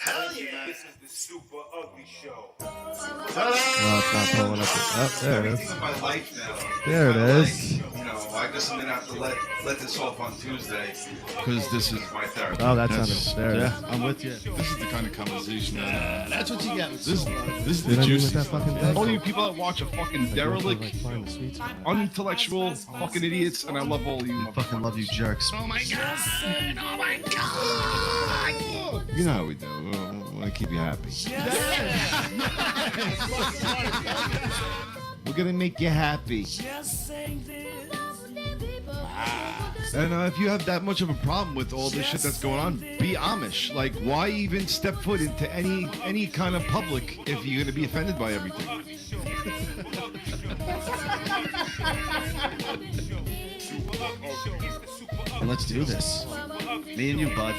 Hell yeah! This is the Super Ugly Show. Oh, it's not pulling up. Oh, there it is. My life now. There it is. I guess I'm gonna have to let this off on Tuesday because this is my therapy. Oh, that's on it. There it is. Yeah, I'm with you. This is the kind of conversation That's what you get. this is Did the I juicy with that stuff. fucking thing? All you people that watch are fucking derelict, Find the sweet spot. unintellectual, fucking idiots, and I love all of you. Fucking love you, jerks. Oh my god! Oh my god! You know how we do. We want to keep you happy. We're gonna make you happy. And if you have that much of a problem with all this shit that's going on, be Amish. Like, why even step foot into any kind of public if you're gonna be offended by everything? And let's do this. Me and you, bud.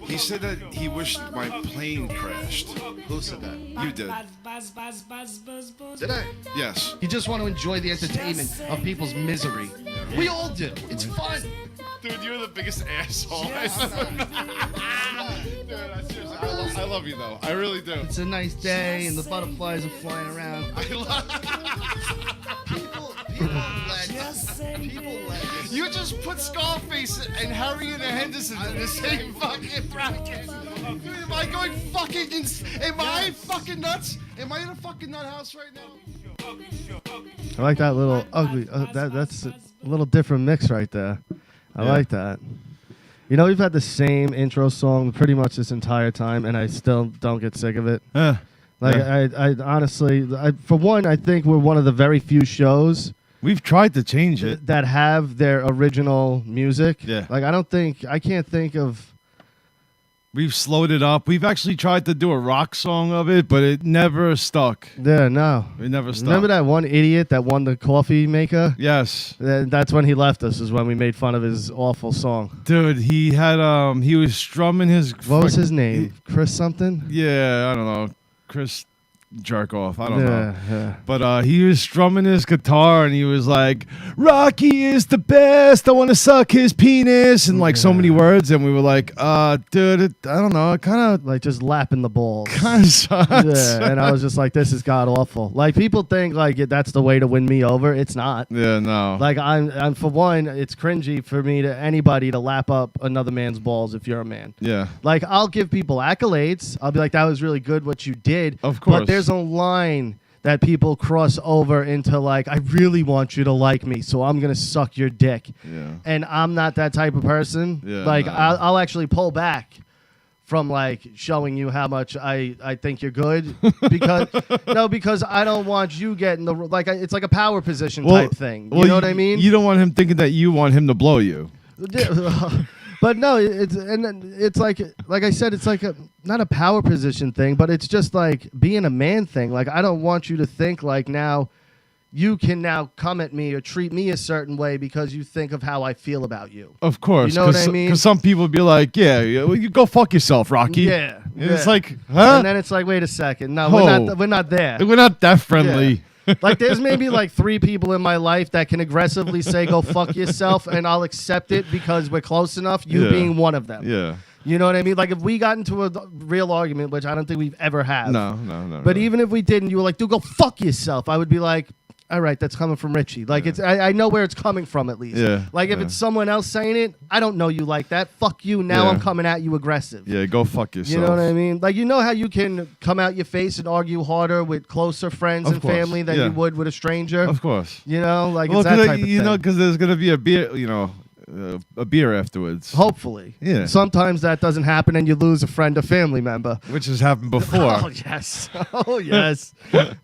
He said that he wished my plane crashed. Who said that? You did. Did I? Yes. You just want to enjoy the entertainment of people's misery. We all do. It's fun. Dude, you're the biggest asshole. Dude, I love you though. I really do. It's a nice day and the butterflies are flying around. People let you just put Scarface and Harry and Henderson in the same fucking bracket. Dude, am I going fucking am I fucking nuts? Am I in a fucking nut house right now? I like that little ugly. That's a little different mix right there. I like that. You know, we've had the same intro song pretty much this entire time, and I still don't get sick of it. I honestly, for one, I think we're one of the very few shows We've tried to change it. that have their original music. Yeah. Like, I can't think of. We've slowed it up. We've actually tried to do a rock song of it, but it never stuck. Yeah, no. It never stuck. Remember that one idiot that won the coffee maker? Yes. That's when he left us, is when we made fun of his awful song. Dude, he had he was strumming his What was his name? Chris something? Yeah, I don't know. Chris jerk off. I don't know. Yeah. But he was strumming his guitar and he was like, Rocky is the best. I want to suck his penis. And like so many words. And we were like, dude, I don't know. It kind of Like just lapping the balls. sucks. Yeah, and I was just like, this is god awful. Like, people think like that's the way to win me over. It's not. Yeah, no. Like, I'm for one, it's cringy for me to anybody to lap up another man's balls if you're a man. Yeah. Like, I'll give people accolades. I'll be like, that was really good what you did. Of course. But there's a line that people cross over into, like, I really want you to like me, so I'm going to suck your dick. Yeah. And I'm not that type of person. Yeah, like, no. I'll actually pull back from, like, showing you how much I think you're good. because I don't want you getting the, like, it's like a power position type thing. You know what I mean? You don't want him thinking that you want him to blow you. But no, it's like I said, it's like not a power position thing, but it's just like being a man thing. Like, I don't want you to think like now you can now come at me or treat me a certain way because you think of how I feel about you. Of course. You know what I mean? Because some people be like, yeah, well, you go fuck yourself, Rocky. Yeah. And it's like, And huh? then it's like, wait a second. No, Oh. we're not there. We're not that friendly. Like, there's maybe like 3 people in my life that can aggressively say, go fuck yourself, and I'll accept it because we're close enough, you Yeah. being one of them. Yeah. You know what I mean? Like, if we got into a real argument, which I don't think we've ever had. No. But even if we did and you were like, dude, go fuck yourself, I would be like, all right, that's coming from Ritchie. Like, it's I know where it's coming from at least. Yeah, Like, if yeah. it's someone else saying it, I don't know you like that. Fuck you. Now Yeah. I'm coming at you aggressive. Yeah, go fuck yourself. You know what I mean? Like, you know how you can come out your face and argue harder with closer friends Of and course, family than yeah. you would with a stranger? Of course. You know? Like, Well, it's that type of you thing. know, because there's gonna be a beer, a beer afterwards, Hopefully. Yeah. Sometimes that doesn't happen and you lose a friend or family member. which has happened before. Oh, yes. Oh, yes.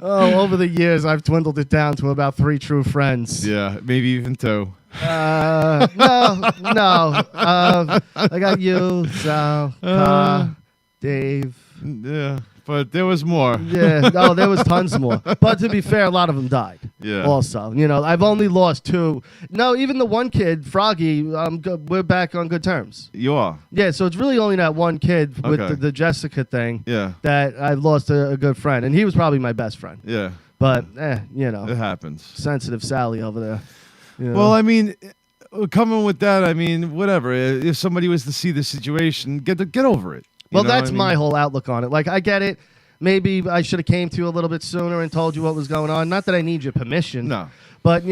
Over the years, I've dwindled it down to about 3 true friends. Yeah, maybe even 2. No. I got you, Sal, Dave. Yeah, but there was more. Yeah. Oh, there was tons more. But to be fair, a lot of them died. Yeah. Also, you know, I've only lost 2. No, even the one kid, Froggy, we're back on good terms. You are. Yeah, so it's really only that one kid with Okay. the Jessica thing Yeah. that I've lost a good friend, and he was probably my best friend. Yeah. But, you know, It happens. sensitive Sally over there. You know? Well, I mean, coming with that, I mean, whatever. If somebody was to see the situation, get over it. You Well, know what that's I mean? my whole outlook on it. Like, I get it. Maybe I should have came to you a little bit sooner and told you what was going on. Not that I need your permission. No. But,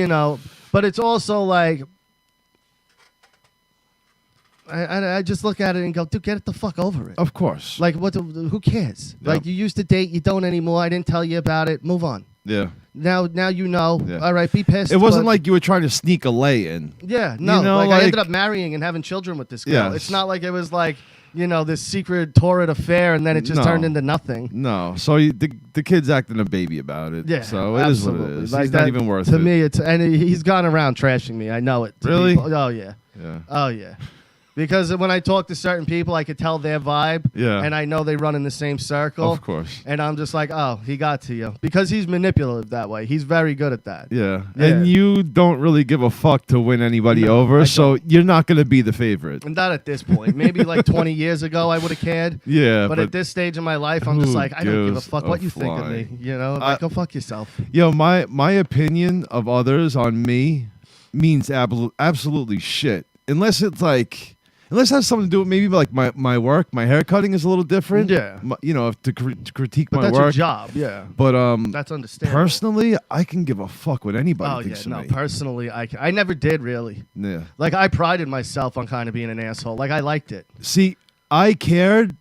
but it's also like, I just look at it and go, dude, get it the fuck over it. Of course. Like, who cares? Yep. Like, you used to date, you don't anymore. I didn't tell you about it. Move on. Yeah. Now you know. Yeah. All right, be pissed. It wasn't but- like you were trying to sneak a lay in. Yeah, no. You know, I like- ended up marrying and having children with this girl. Yes. It's not like it was like, this secret torrid affair and then it just No. turned into nothing. No. So the kid's acting a baby about it. Yeah, So it is what it absolutely. is. Like He's that, not even worth to it. me, and he's gone around trashing me. I know it. to Really? people. Oh, yeah. Yeah. Oh, yeah. Because when I talk to certain people, I could tell their vibe. Yeah. And I know they run in the same circle. Of course. And I'm just like, oh, he got to you. Because he's manipulative that way. He's very good at that. Yeah. Yeah. And you don't really give a fuck to win anybody No, over, I so you're not going to be the favorite. And not at this point. Maybe like 20 years ago, I would have cared. Yeah. But at this stage in my life, I'm just who like, I don't give a gives fuck a what you think of me. flying? Like, go fuck yourself. My opinion of others on me means absolutely shit. Unless it has something to do with maybe like my work, my hair cutting is a little different. Yeah. To critique But my that's work. your job, yeah. But That's understandable. Personally, I can give a fuck what anybody Oh, yeah. thinks No, of me. personally, I never did really. Yeah. Like, I prided myself on kind of being an asshole. Like, I liked it. See, I cared,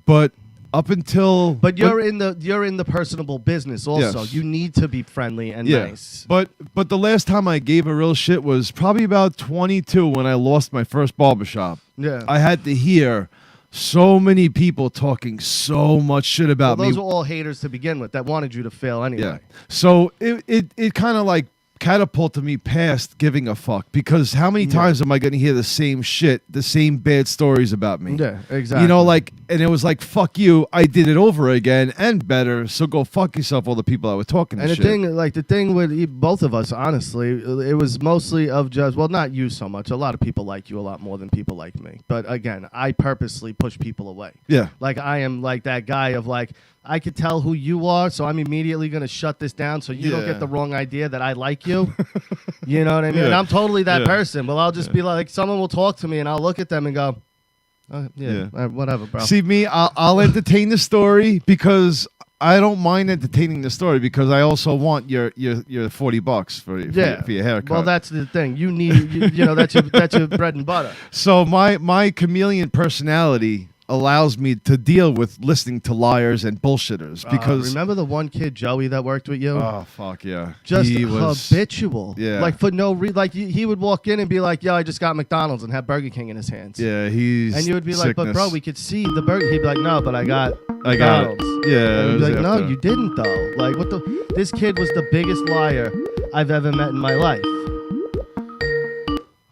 but up until But you're in the personable business also. Yes. You need to be friendly and yeah. nice. But the last time I gave a real shit was probably about 22 when I lost my first barbershop. Yeah. I had to hear so many people talking so much shit Well, about those me. were all haters to begin with that wanted you to fail anyway. Yeah. So it kind of like catapulted me past giving a fuck, because how many times am I going to hear the same shit, the same bad stories about me? Yeah, exactly. And it was like, fuck you, I did it over again and better, so go fuck yourself, all the people I was talking And to the shit. thing with both of us, honestly, it was mostly of just, well, not you so much. A lot of people like you a lot more than people like me. But again, I purposely push people away. Yeah. Like, I am like that guy of like, I could tell who you are, so I'm immediately going to shut this down so you don't Yeah. get the wrong idea that I like you. You know what I mean? Yeah. And I'm totally that Yeah. person. But I'll just be like, someone will talk to me and I'll look at them and go, Yeah. whatever, bro. See, me, I'll entertain the story because I don't mind entertaining the story, because I also want your $40 for your haircut. Well, that's the thing. You need, that's your bread and butter. So my chameleon personality allows me to deal with listening to liars and bullshitters, because Remember the one kid, Joey, that worked with you? oh fuck yeah, Just he was habitual. Yeah. Like, for no reason. Like, he would walk in and be like, yo, I just got McDonald's, and have Burger King in his hands. yeah he's And you would be like, but sickness. bro, we could see the burger. He'd be like, no, but I got I got it. McDonald's. Yeah, And it you'd be was like, no, after. you didn't though. Like, what the? This kid was the biggest liar I've ever met in my life.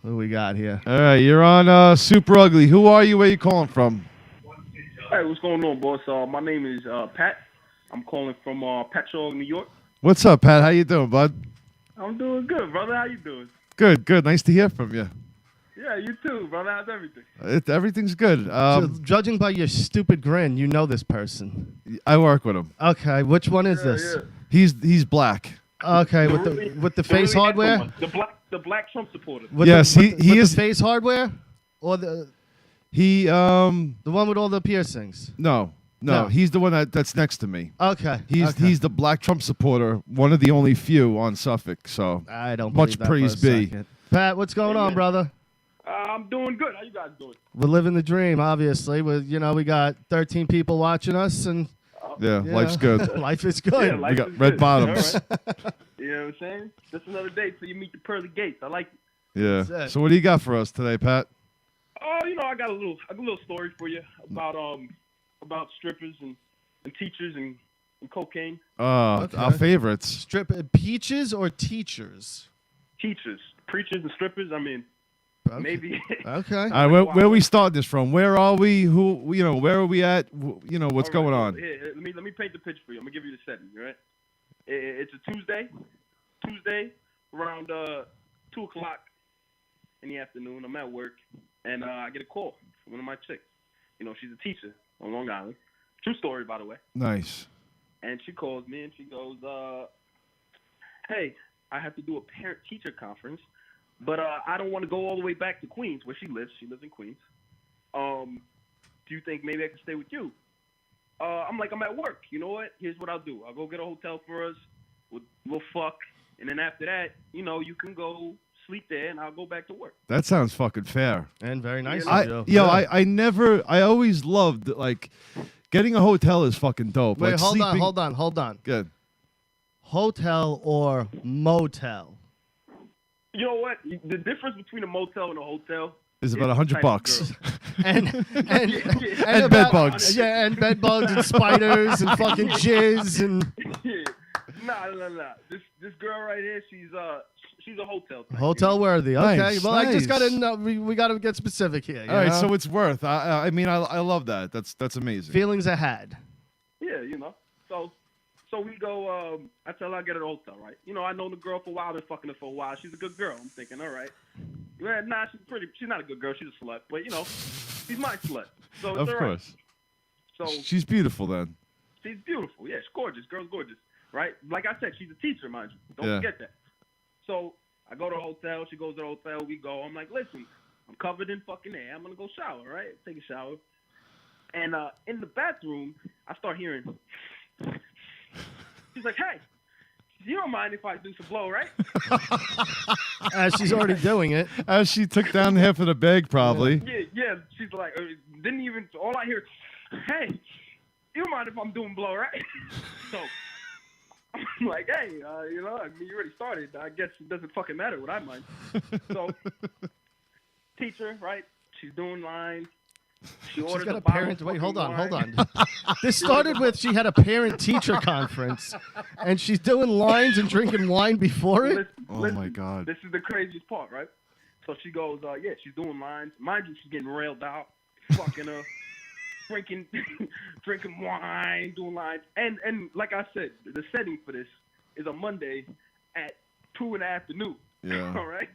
What do we got here? All right, you're on Super Ugly. Who are you? Where you calling from? Hey, what's going on, boss? My name is Pat. I'm calling from Patchogue, New York. What's up, Pat? How you doing, bud? I'm doing good, brother. How you doing? Good. Nice to hear from you. Yeah, you too, brother. How's everything? Everything's good. So, judging by your stupid grin, you know this person. I work with him. Okay, which one is this? Yeah. He's black. Okay, with Really- the face really hardware. excellent. The black Trump supporter. With Yes, the, he with is- the face hardware, or the He one with all the piercings. no. No. He's the one that's next to me. Okay, He's okay. he's the black Trump supporter, one of the only few on Suffolk. So I don't much believe that praise for a be. second. Pat, what's going on, brother? I'm doing good. How you guys doing? We're living the dream, obviously. We got 13 people watching us, and yeah, life's good. life is good. Yeah, life We got is red good. bottoms. All right. You know what I'm saying? Just another day till you meet the pearly gates. I like it. Yeah. That's it. So what do you got for us today, Pat? Oh, I got a little story for you about strippers and teachers and cocaine. Okay. Our favorites. Strip peaches or teachers? Teachers, preachers, and strippers. I mean, Okay. maybe. Okay. All right, where are we start this from? Where are we? Where are we at? What's All right, going so on? here, let me paint the picture for you. I'm gonna give you the setting. All right. It's a Tuesday around 2:00 in the afternoon. I'm at work, and I get a call from one of my chicks. She's a teacher on Long Island. True story, by the way. Nice. And she calls me and she goes, "Hey, I have to do a parent-teacher conference but I don't want to go all the way back to Queens where she lives. She lives in Queens. Do you think maybe I can stay with you? I'm like, I'm at work. You know what? Here's what I'll do. I'll go get a hotel for us. We'll fuck, and then after that, you know, you can go sleep there, and I'll go back to work. That sounds fucking fair. And very nice I- of you. I always loved, like, getting a hotel is fucking dope. Wait, like, hold sleeping... on. Good. Hotel or motel? You know what? The difference between a motel and a hotel Is about the type of $100. and And bed bugs. Yeah, and bed bugs and spiders and fucking jizz and Yeah. Nah. This girl right here, she's a hotel type. hotel worthy. Okay, Nice, well, I just nice. gotta know. We gotta get specific here. All right, so it's worth. I mean, I love that. That's amazing. feelings I had. Yeah, you know. So we go. I tell her I get her a hotel, right? You know, I know the girl for a while. Been fucking her for a while. She's a good girl. I'm thinking, all right. Yeah, nah, she's not a good girl. She's a slut, but you know, she's my slut. So it's Of all right. course. So She's beautiful then. she's beautiful. Yeah, she's gorgeous. Girl's gorgeous, right? Like I said, she's a teacher, mind you. Don't Yeah. forget that. So I go to the hotel. She goes to the hotel. We go. I'm like, listen, I'm covered in fucking air. I'm gonna go shower, right? Take a shower. And in the bathroom, I start hearing. She's like, hey, you don't mind if I do some blow, right? As she's already doing it. As she took down half of the bag, probably. Yeah. She's like, didn't even. All I hear, hey, you don't mind if I'm doing blow, right? So I'm like, hey, you know, I mean, you already started. I guess it doesn't fucking matter what I mind. So teacher, right? She's doing lines. She She's orders got a bottle parent. of Wait, hold fucking on. wine. This started with she had a parent-teacher conference, and she's doing lines and drinking wine before it. Oh my God. This is the craziest part, right? So she goes, yeah, she's doing lines. Mind you, she's getting railed out, fucking her, drinking wine, doing lines. And like I said, the setting for this is a Monday at 2 in the afternoon. Yeah. All right?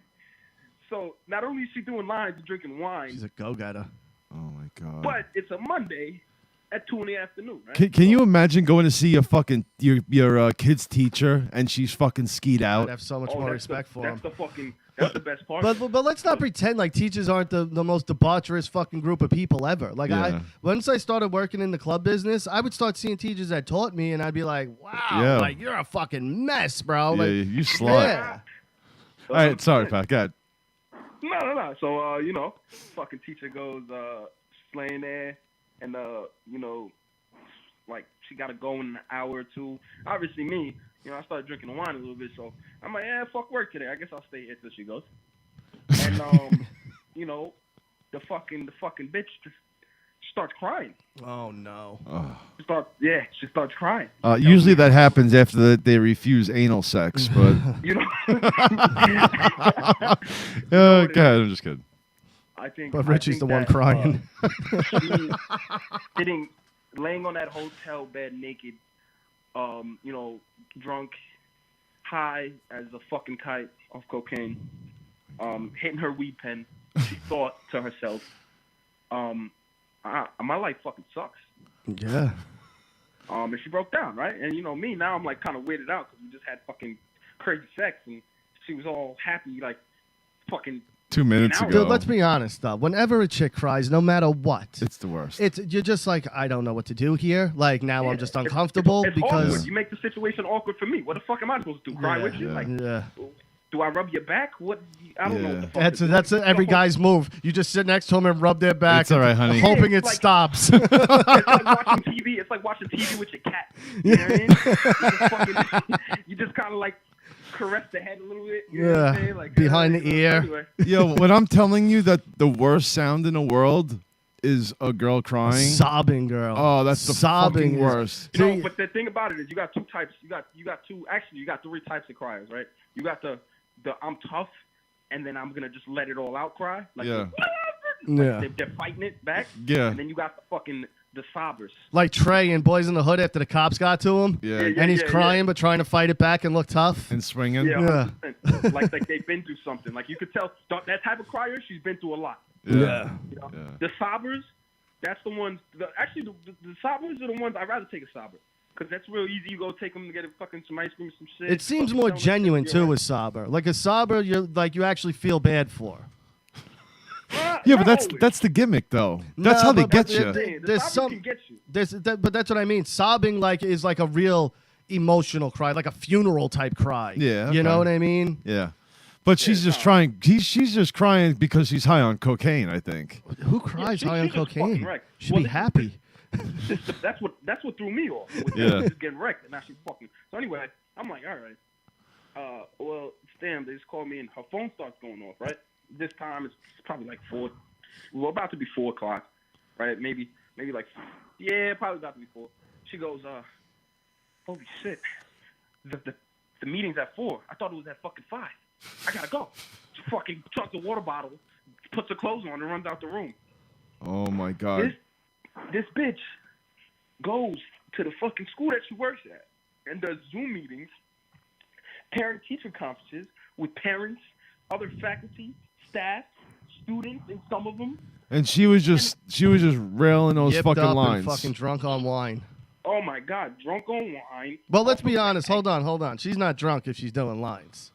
So not only is she doing lines and drinking wine, She's a go-getter. Oh my God. but it's a Monday at 2 in the afternoon, right? Can you imagine going to see your kid's teacher and she's fucking skied I'd out? have so much Oh, more that's respect for him. That's the best part. But let's not pretend like teachers aren't the most debaucherous fucking group of people ever. Like Yeah. once I started working in the club business, I would start seeing teachers that taught me, and I'd be like, wow, Yeah. like you're a fucking mess, bro. Yeah, Like, you slut. yeah. All right, sorry, Pat. Go ahead. No. So, you know, fucking teacher goes, laying there, and, you know, like, she got to go in an hour or two. Obviously, me, you know, I started drinking the wine a little bit, so I'm like, fuck work today. I guess I'll stay here till she goes. And, you know, the fucking bitch just starts crying. Oh no. She starts crying. Usually that happens after they refuse anal sex, but You know? go ahead. I'm just kidding. I think. But Richie's the one that, crying. she laying on that hotel bed naked, you know, drunk, high as a fucking kite off cocaine, hitting her weed pen. She thought to herself, my life fucking sucks. Yeah. And she broke down, right? And you know me, now I'm like kind of weirded out because we just had fucking crazy sex and she was all happy, like fucking 2 minutes Dude, ago. Dude, let's be honest though. Whenever a chick cries, no matter what, It's the worst. you're just like, I don't know what to do here. Like now I'm just uncomfortable it's because awkward. You make the situation awkward for me. What the fuck am I supposed to do? Cry with you? Like, yeah. do I rub your back? What? I don't know. What the fuck That's to do. that's every guy's move. You just sit next to him and rub their back. It's all right, honey. Hoping Yeah, it it's like- stops. It's like watching TV. It's like watching TV with your cat. You know what I mean? You just kind of like caress the head a little bit. You know what I'm Yeah, saying? Like, behind the ear. Anyway. Yo, when I'm telling you that the worst sound in the world is a girl crying. Sobbing girl. Oh, that's the Sobbing fucking is- worst. No, but the thing about it is you got two types. You got two. Actually, you got three types of criers, right? You got the I'm tough, and then I'm gonna just let it all out cry. Like, Yeah. Yeah. they're fighting it back. Yeah. And then you got the sobbers. Like Trey in Boys in the Hood after the cops got to him. Yeah. And he's yeah, crying but trying to fight it back and look tough. And swinging. Yeah, 100%. like they've been through something. Like you could tell that type of crier, she's been through a lot. Yeah. You know? Yeah. The sobbers, that's the ones. The sobbers are the ones I'd rather take a sobber. Because that's real easy. You go take them to get some ice cream, some shit. It seems Fucking more tell 'em genuine that too you're with Saber. Like a Saber, you actually feel bad for. Yeah, not but always. that's the gimmick, though. That's No, how they but get the- you. the- The there's Saber some- can get you. But that's what I mean. Sobbing is like a real emotional cry, like a funeral type cry. Yeah, You know okay. what I mean? Yeah. But she's just trying. She's just crying because she's high on cocaine, I think. Who cries she- high on she's just fucking cocaine? wrecked. Should Well, be this- happy. That's what threw me off. With Yeah. just getting wrecked, and now she's fucking. So anyway, I'm like, all right. Well, damn, they just called me, and her phone starts going off. Right. This time it's probably like 4. We're about to be 4 o'clock. Right. Maybe like, yeah, probably about to be 4. She goes, holy shit, the meeting's at 4. I thought it was at fucking 5. I gotta go. She fucking chucks a water bottle, puts her clothes on, and runs out the room. Oh my god. This bitch goes to the fucking school that she works at and does Zoom meetings, parent-teacher conferences with parents, other faculty, staff, students, and some of them. And she was just railing those Yipped fucking up lines. and fucking drunk on wine. Oh my God, drunk on wine. Well, let's be honest. Hold on. She's not drunk if she's doing lines.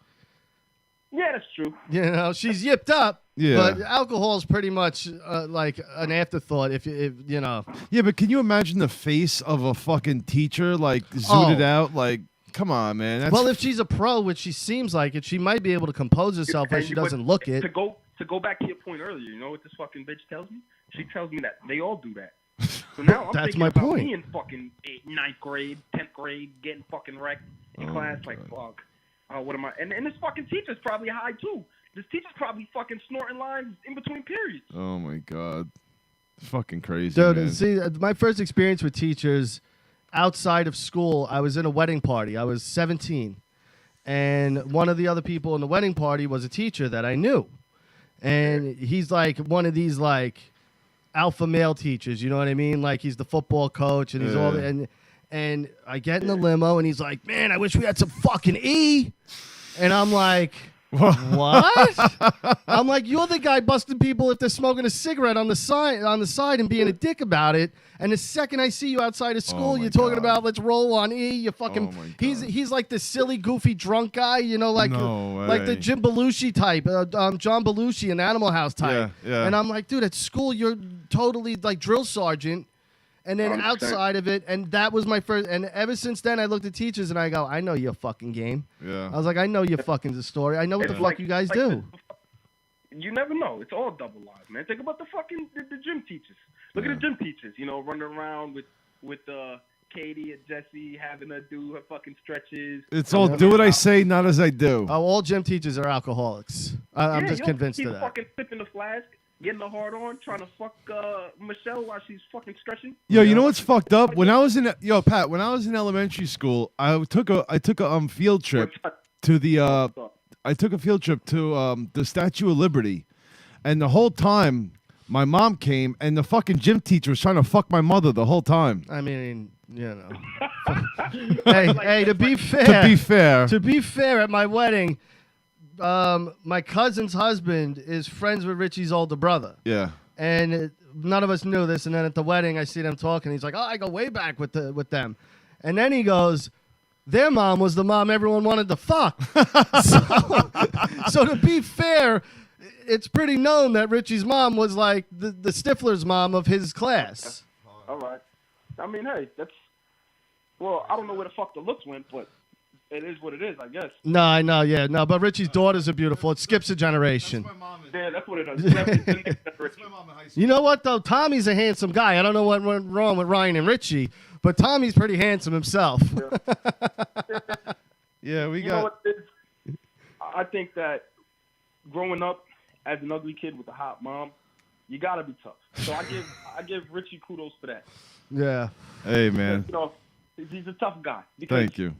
Yeah, that's true. You know, she's yipped up. Yeah. But alcohol is pretty much like an afterthought. If you know. Yeah, but can you imagine the face of a fucking teacher like zooted Oh. out? Like, come on, man. That's Well, if she's a pro, which she seems like it, she might be able to compose herself where And- she but doesn't look it. To go back to your point earlier, you know what this fucking bitch tells me? She tells me that they all do that. So now I'm That's thinking my about point. me in fucking 9th grade, 10th grade, getting fucking wrecked in class. Like, fuck. What am I? And this fucking teacher's probably high too. This teacher's probably fucking snorting lines in between periods. oh my god, fucking crazy, Dude, man. see, my first experience with teachers outside of school, I was in a wedding party. I was 17. And one of the other people in the wedding party was a teacher that I knew. And he's like one of these like alpha male teachers, you know what I mean? Like he's the football coach and he's all Yeah. and I get in the limo and he's like, "Man, I wish we had some fucking E." And I'm like, "What?" I'm like, "You're the guy busting people if they're smoking a cigarette on the side and being a dick about it." And the second I see you outside of school, my you're talking God. about let's roll on E. You fucking Oh my he's like the silly, goofy, drunk guy, you know, like No like the way. Jim Belushi type, John Belushi in Animal House type. Yeah, yeah. And I'm like, dude, at school you're totally like drill sergeant. And then 100%. outside of it, and that was my first. And ever since then, I looked at teachers and I go, I know your fucking game. Yeah. I was like, I know your fucking the story. I know what the It's fuck like- you guys like do. You never know. It's all double lives, man. Think about the fucking the gym teachers. Look at the gym teachers. You know, running around with Katie and Jesse, having her do her fucking stretches. It's all do what I say, not as I do. Oh, all gym teachers are alcoholics. I'm just convinced of that. Fucking sipping the flask, getting the hard on, trying to fuck Michelle while she's fucking stretching. Yo, you know what's fucked up? When I was in Pat, when I was in elementary school, I took a field trip to the I took a field trip to the Statue of Liberty, and the whole time my mom came and the fucking gym teacher was trying to fuck my mother the whole time. I mean, you know. hey, to be fair, To be fair, at my wedding, my cousin's husband is friends with Richie's older brother. yeah. And none of us knew this. And then at the wedding, I see them talking. He's like, "Oh, I go way back with them." And then he goes, "Their mom was the mom everyone wanted to fuck." so to be fair, it's pretty known that Richie's mom was like the Stifler's mom of his class. All right. I mean, hey, that's. Well, I don't know where the fuck the looks went, but it is what it is, I guess. No, I know, yeah, no. But Richie's daughters are beautiful. It skips a generation. Yeah, that's what it is. You know what though? Tommy's a handsome guy. I don't know what went wrong with Ryan and Richie, but Tommy's pretty handsome himself. Yeah, we You know what? I think that growing up as an ugly kid with a hot mom, you gotta be tough. So I give Richie kudos for that. Yeah. Hey, man. You know, he's a tough guy. Because Thank you.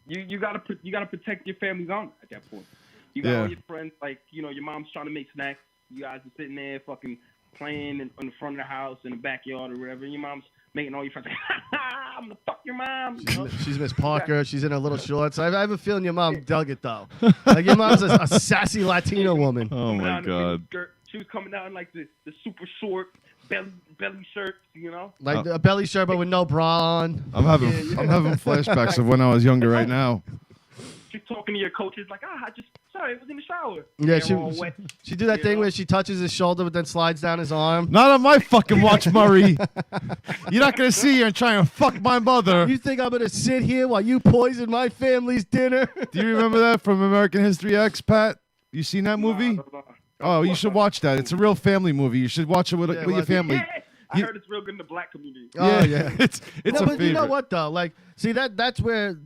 You gotta protect your family's honor at that point. You got Yeah. all your friends, like, you know, your mom's trying to make snacks. You guys are sitting there fucking playing in the front of the house, in the backyard or whatever. And your mom's making all your friends, I'm gonna fuck your mom. You know? She's Miss Parker. She's in her little shorts. I have a feeling your mom dug it though. Like your mom's a sassy Latino woman. Oh Coming my out in a god. mini skirt. She was coming out in like the super short belly shirts, you know. Like a belly shirt, but with no bra on. I'm having flashbacks of when I was younger right now. She's talking to your coaches like, I was in the shower. Yeah, They're all wet. she do that thing where she touches his shoulder but then slides down his arm. Not on my fucking watch, Murray. You're not gonna sit here and try and fuck my mother. You think I'm gonna sit here while you poison my family's dinner? Do you remember that from American History X, Pat? You seen that movie? Nah. Oh, you should watch that. It's a real family movie. You should watch it with your family. Yeah, I heard it's real good in the black community. Oh yeah, it's no, a but favorite. you know what though? Like, see that's where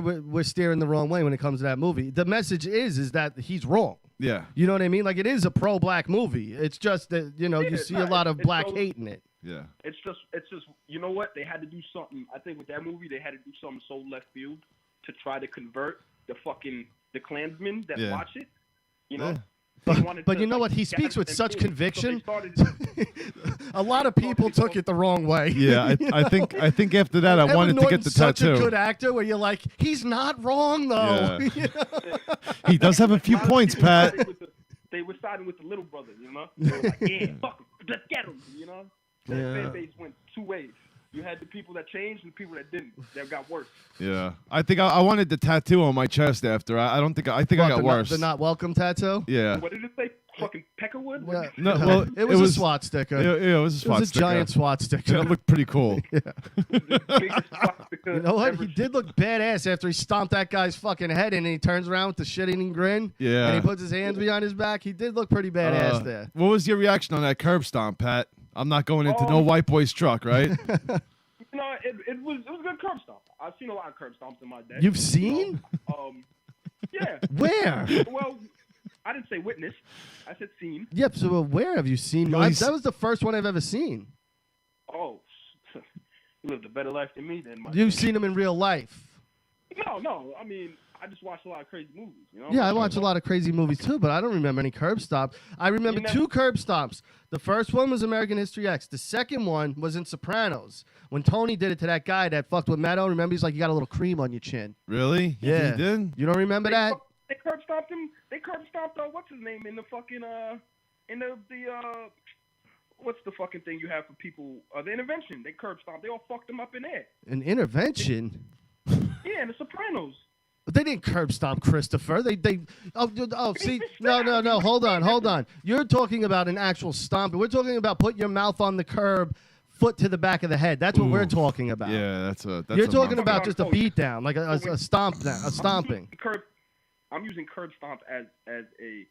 we're steering the wrong way when it comes to that movie. The message is that he's wrong. Yeah. You know what I mean? Like, it is a pro-black movie. It's just that you see a lot of black hate in it. Yeah. It's just you know what? They had to do something. I think with that movie they had to do something so left field to try to convert the Klansmen that watch it. You know. Yeah. But you know what? He speaks with such conviction. A lot of people took it the wrong way. Yeah, I think after that I wanted to get the such tattoo. Such a good actor where you're like, he's not wrong though. Yeah. You know? He does have a few points, Pat. They were siding with the little brother, you know. They were like, yeah, fuck him, let's get him, you know. The fan base went two ways. You had the people that changed and the people that didn't. That got worse. Yeah, I think I wanted the tattoo on my chest after. I think I got worse. The not welcome tattoo. Yeah. What did it say? Fucking Peckerwood? Yeah. No, well, it was a SWAT sticker. Yeah, it was a SWAT sticker. Giant SWAT sticker. It looked pretty cool. Yeah. Biggest SWAT sticker You know what? ever He did look badass after he stomped that guy's fucking head in and he turns around with the shit-eating grin. Yeah. And he puts his hands behind his back. He did look pretty badass there. What was your reaction on that curb stomp, Pat? I'm not going into no white boy's truck, right? You know, it was a good curb stomp. I've seen a lot of curb stomps in my day. You've seen? Yeah. Where? Well, I didn't say witness. I said seen. Yep, so where have you seen? No, that was the first one I've ever seen. Oh, you lived a better life than me then. You've seen him in real life. No. I mean, I just watched a lot of crazy movies, you know? Yeah, I watch a lot of crazy movies too, but I don't remember any curb stomps. I remember two curb stomps. The first one was American History X. The second one was in Sopranos when Tony did it to that guy that fucked with Meadow. Remember, he's like, you got a little cream on your chin. Really? Yeah. He did? You don't remember that? They curb stomped him. They curb stomped what's his name in the fucking in the what's the fucking thing you have for people? The intervention. They curb stomped. They all fucked him up in there. An intervention? Yeah, in the Sopranos. They didn't curb stomp Christopher. See, no. Hold on. You're talking about an actual stomp. We're talking about put your mouth on the curb, foot to the back of the head. That's what we're talking about. Yeah, that's You're talking about just a beat down, like a stomping. I'm using curb stomp as a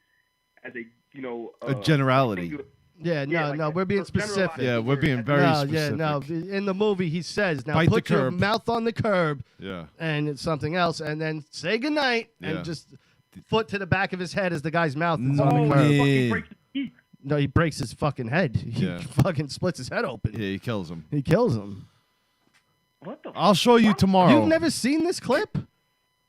you know a generality. Yeah, no, we're being specific. Yeah, we're being very specific. Yeah, no. In the movie, he says, now Bite put the your curb. mouth on the curb. Yeah. And it's something else, and then say goodnight, and just foot to the back of his head as the guy's mouth is on the curb. Yeah. No, he breaks his fucking head. He fucking splits his head open. Yeah, he kills him. He kills him. What the? I'll show you tomorrow. You've never seen this clip?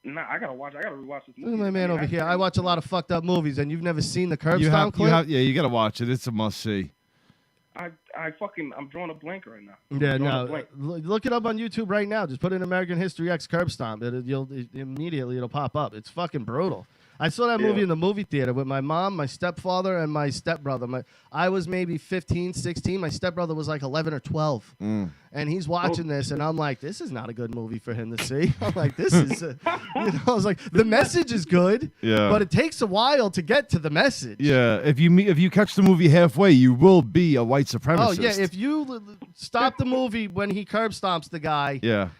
Nah, I gotta rewatch this movie. Look at my man over here. I watch a lot of fucked up movies, and you've never seen the curb You stomp clip? you gotta watch it. It's a must see. I'm drawing a blank right now. Yeah, no. Look it up on YouTube right now. Just put in American History X curb stomp. Immediately it'll pop up. It's fucking brutal. I saw that movie in the movie theater with my mom, my stepfather, and my stepbrother. I was maybe 15, 16. My stepbrother was like 11 or 12. And he's watching this, and I'm like, this is not a good movie for him to see. I'm like, this is, I was like, the message is good, but it takes a while to get to the message. Yeah, if you catch the movie halfway, you will be a white supremacist. Oh, yeah, if you stop the movie when he curb stomps the guy. Yeah.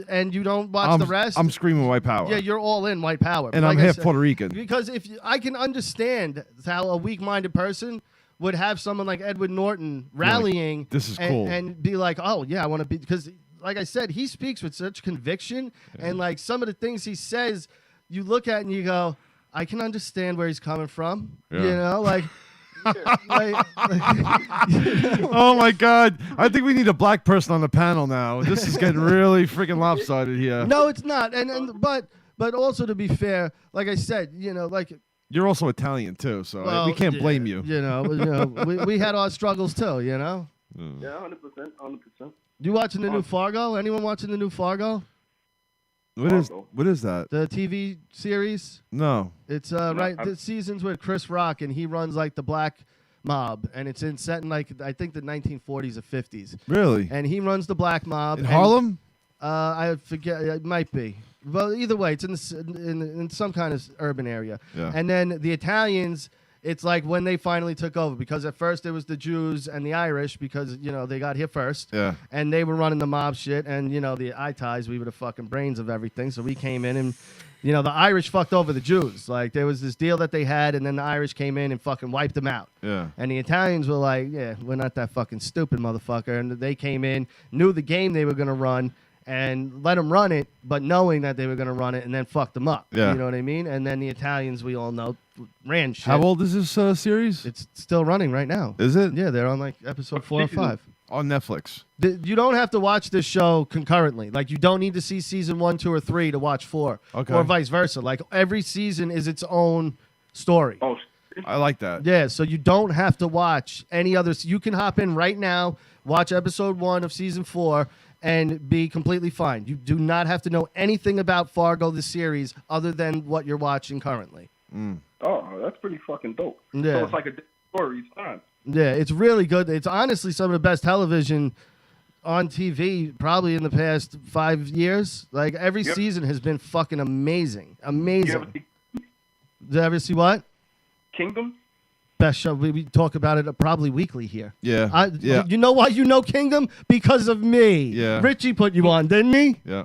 And you don't watch the rest. I'm screaming white power. Yeah, you're all in white power. And I'm half Puerto Rican. Because I can understand how a weak-minded person would have someone like Edward Norton rallying. This is cool. And be like, oh, yeah, I want to be. Because, like I said, he speaks with such conviction. And, like, some of the things he says, you look at and you go, I can understand where he's coming from. Yeah. You know, like... Oh my God! I think we need a black person on the panel now. This is getting really freaking lopsided here. No, it's not. But also to be fair, like I said, like you're also Italian too, so we can't blame you. We had our struggles too. Yeah, 100%. You watching the new Fargo? Anyone watching the new Fargo? What is that? The TV series? No. It's this season's with Chris Rock, and he runs like the black mob, and it's set in like I think the 1940s or 50s. Really? And he runs the black mob In and, Harlem? I forget. It might be. Well, either way, it's in some kind of urban area. Yeah. And then the Italians. It's like when they finally took over, because at first it was the Jews and the Irish, because, you know, they got here first. Yeah. And they were running the mob shit. And, you know, the ties, we were the fucking brains of everything. So we came in and, you know, the Irish fucked over the Jews. Like, there was this deal that they had, and then the Irish came in and fucking wiped them out. Yeah. And the Italians were like, yeah, we're not that fucking stupid, motherfucker. And they came in, knew the game they were going to run, and let them run it, but knowing that they were going to run it, and then fucked them up. Yeah. You know what I mean? And then the Italians, we all know, ran shit. How old is this series? It's still running right now. Is it? Yeah, they're on like episode 4 or 5. On Netflix. You don't have to watch this show concurrently. Like, you don't need to see season 1, 2, or 3 to watch 4. Okay. Or vice versa. Like, every season is its own story. Oh, I like that. Yeah, so you don't have to watch any others. You can hop in right now, watch episode 1 of season 4, and be completely fine. You do not have to know anything about Fargo, the series, other than what you're watching currently. oh, that's pretty fucking dope. Yeah. So it's like a different story each time. Yeah, it's really good. It's honestly some of the best television on TV probably in the past 5 years. Like, every Yep. season has been fucking amazing. You ever Amazing. see Did you ever see what? Kingdom? Best show. We talk about it probably weekly here. Yeah. Yeah. You know why you know Kingdom? Because of me. Yeah. Richie put you on, didn't he? Yeah.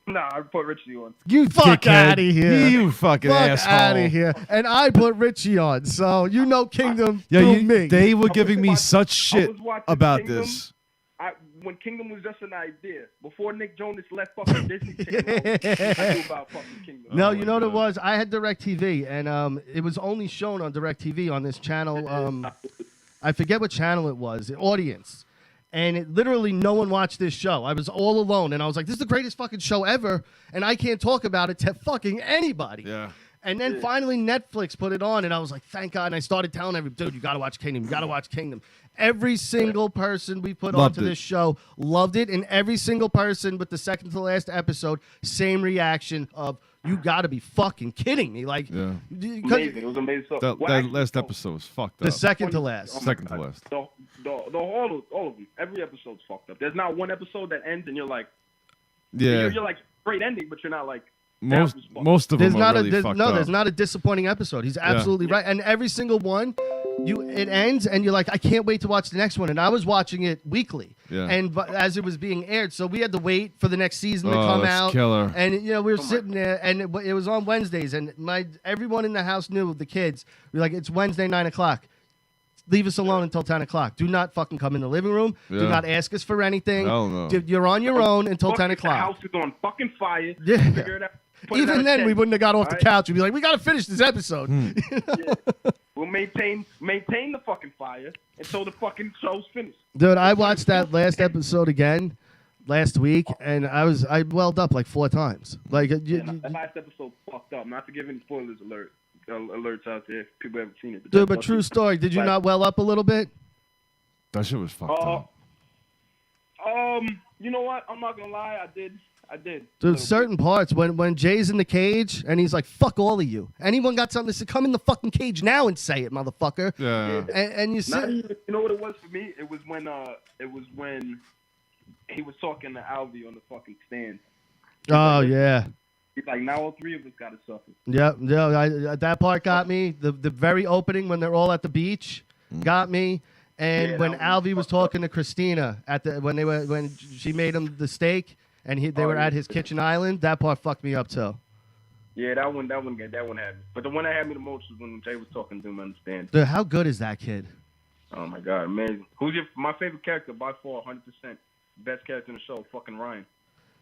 Nah, I put Ritchie on. You fuck out of here. You fucking Fuck asshole. out of here. And I put Richie on, so you know Kingdom Yeah, through me. they were giving me watching- such I shit was watching about Kingdom. this. When Kingdom was just an idea, before Nick Jonas left fucking Disney Channel, I knew about fucking Kingdom. No, you know what it was? I had DirecTV, and it was only shown on DirecTV on this channel. I forget what channel it was. Audience. And it literally no one watched this show. I was all alone, and I was like, this is the greatest fucking show ever, and I can't talk about it to fucking anybody. Yeah. And then finally Netflix put it on, and I was like, thank God. And I started telling everybody, dude, you got to watch Kingdom. You got to watch Kingdom. Every single person we put Loved onto it. this show loved it, and every single person with the second to last episode, same reaction of, you got to be fucking kidding me. Like, Yeah. Amazing. It was amazing. So, That, well, that actually, last so, episode was fucked the up. second to last. oh my Second to God. last. All of them. Every episode's fucked up. There's not one episode that ends and you're like, Yeah. you're like, great ending, but you're not like, Most that was fucked. most of There's them are not really a fucked no. up. There's not a disappointing episode. He's absolutely right. And every single one, it ends, and you're like, I can't wait to watch the next one. And I was watching it weekly, Yeah. and as it was being aired, so we had to wait for the next season to Oh, come that's out. killer. And you know, we were sitting there, and it was on Wednesdays, and everyone in the house knew, the kids. We were like, it's Wednesday 9:00. Leave us alone until 10 o'clock. Do not fucking come in the living room. Do Yeah. not ask us for anything. Hell no. You're on your own until 10 The o'clock. house is on fucking fire. Yeah. Figure it out. Put it Even out then, of we 10. wouldn't have got off the Alright? couch. We'd be like, we got to finish this episode. We'll maintain the fucking fire until the fucking show's finished. Dude, I watched that last episode again last week, and I welled up like 4 times. Like, That last episode fucked up. Not to give any spoilers alerts out there if people haven't seen it. dude, but true story. Did you not well up a little bit? That shit was fucked up. You know what? I'm not gonna lie. I did. Dude, certain parts when Jay's in the cage and he's like, "Fuck all of you." Anyone got something to say? Come in the fucking cage now and say it, motherfucker. Yeah. And you Not said, even, you know what it was for me? It was when he was talking to Alvy on the fucking stand. "Oh yeah, He's like, now all 3 of us gotta suffer. yeah." That part got me. The very opening when they're all at the beach got me. And Yeah, when that Alvy was fucked up. talking to Christina when she made him the steak and they were at his kitchen island, that part fucked me up too. Yeah, that one had me. But the one that had me the most was when Jay was talking to him on the stand. Dude, how good is that kid? Oh my god, amazing. Who's my favorite character by far? 100% best character in the show. Fucking Ryan.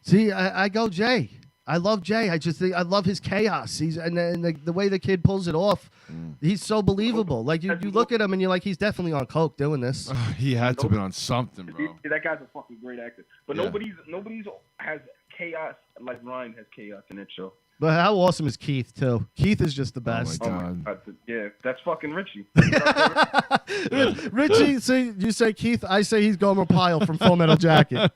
See, I go Jay. I love Jay. I just think I love his chaos. The way the kid pulls it off. He's so believable. Like you look at him and you're like, he's definitely on coke doing this. He had to have been on something, bro. That guy's a fucking great actor. But Yeah. nobody's has chaos like Ryan has chaos in that show. But how awesome is Keith too? Keith is just the best. Oh my God. Yeah, that's fucking Richie. Richie, you say Keith. I say he's Gomer Pyle from Full Metal Jacket.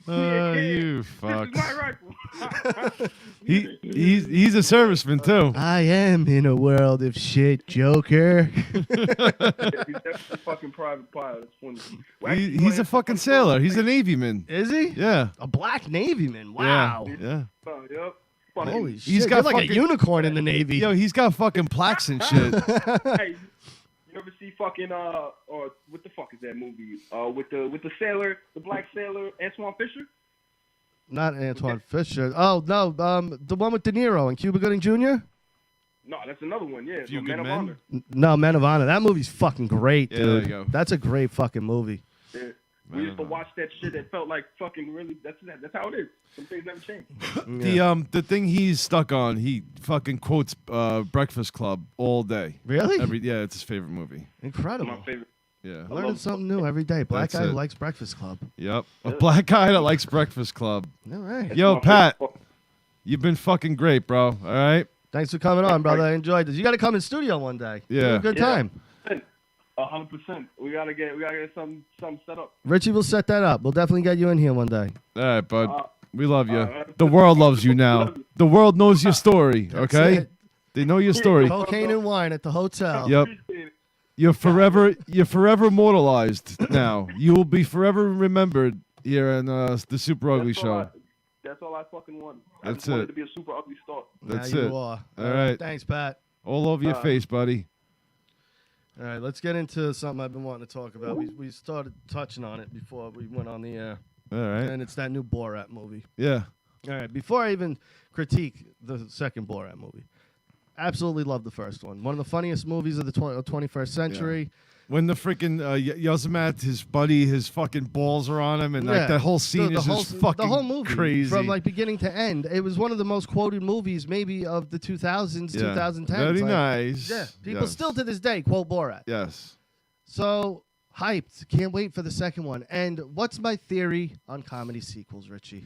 You This fuck. is my rifle. He's a serviceman too. I am in a world of shit, Joker. He's definitely a fucking private pilot. It's funny. Well, actually, He's a fucking sailor. He's a Navyman. Is he? Yeah. A black Navyman. Wow. Yeah. Oh, yep. Fucking- Holy shit. He's got You're like a fucking- unicorn in the Navy. Yo, he's got fucking plaques and shit. Hey, you ever see fucking or what the fuck is that movie? With the sailor, the black sailor, Antoine Fisher. Not Antoine Fisher. Oh, no. The one with De Niro and Cuba Gooding Jr.? No, that's another one. Yeah, Few the Good Man of Men? Honor. No, Men of Honor. That movie's fucking great, Yeah, dude. there you go. That's a great fucking movie. Yeah. Man We used to of watch that shit. It felt like fucking really. That's how it is. Some things never change. The thing he's stuck on, he fucking quotes Breakfast Club all day. Really? Yeah, it's his favorite movie. Incredible. My favorite. Yeah. Learning something new every day. Black That's guy who it. likes Breakfast Club. Yep. A black guy that likes Breakfast Club. All right. Yo, My Pat, favorite. you've been fucking great, bro. All right. Thanks for coming on, brother. I enjoyed this. You got to come in studio one day. Yeah. Have a good Yeah. time. 100%. We gotta get something set up. Richie will set that up. We'll definitely get you in here one day. All right, bud. Uh, We love you. uh, The world loves you now. The world knows your story, That's okay? it. They know your story. Cocaine and wine at the hotel. Yep. Appreciate it. You're forever immortalized now. You will be forever remembered here in the Super Ugly Show. That's all I fucking wanted. I That's just wanted it. to be a super ugly star. That's now you it. are. All right. Thanks, Pat. All over your face, buddy. All right, let's get into something I've been wanting to talk about. We started touching on it before we went on the air, All right. and it's that new Borat movie. Yeah. All right, before I even critique the second Borat movie, absolutely love the first one. One of the funniest movies of the 21st century. When the freaking Yosemite, his buddy, his fucking balls are on him, and like that whole scene Dude, is just fucking the whole movie, crazy. from like beginning to end. It was one of the most quoted movies, maybe of the 2000s, Yeah. 2010s. Very Like, nice. Yeah, people Yes. still to this day quote Borat. Yes. So hyped, can't wait for the second one. And what's my theory on comedy sequels, Richie?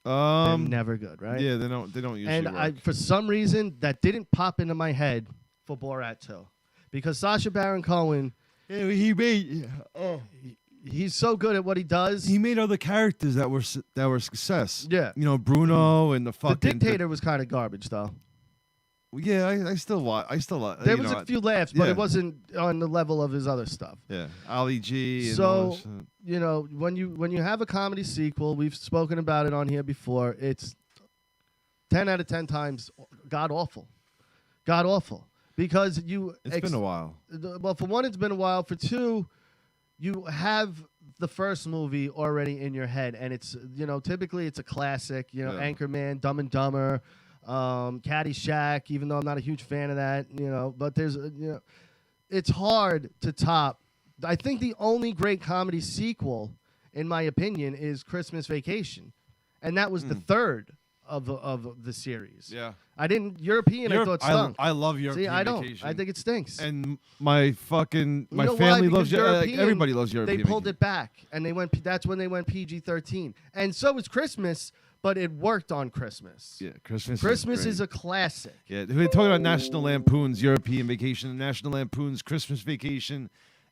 They're never good, right? Yeah, they don't usually And work. for some reason, that didn't pop into my head for Borat 2. Because Sacha Baron Cohen, he made he's so good at what he does. he made other characters that were success. Yeah. You know, Bruno and the The fucking Dictator was kind of garbage, though. Yeah, I still watch. There you was know, a few laughs, but yeah. it wasn't on the level of his other stuff. Yeah, Ali G. And all So that shit. you know, when you have a comedy sequel, we've spoken about it on here before. It's 10 out of 10 times god awful, because you. It's been a while. Well, for one, it's been a while. For two, you have the first movie already in your head, and it's typically it's a classic. Yeah. Anchorman, Dumb and Dumber, Caddyshack. Even though I'm not a huge fan of that, but there's it's hard to top. I think the only great comedy sequel, in my opinion, is Christmas Vacation, and that was the third of the series. Yeah. I didn't European. I thought stunk. I love European See, I don't. Vacation. I think it stinks. And my You know why? family Because loves European, everybody loves European. They pulled Vacation. it back, and they went. That's when they went PG-13, and so was Christmas, but it worked on Christmas. Yeah, Christmas. Christmas great. is a classic. Yeah, we're talking about National Lampoon's European Vacation, National Lampoon's Christmas Vacation,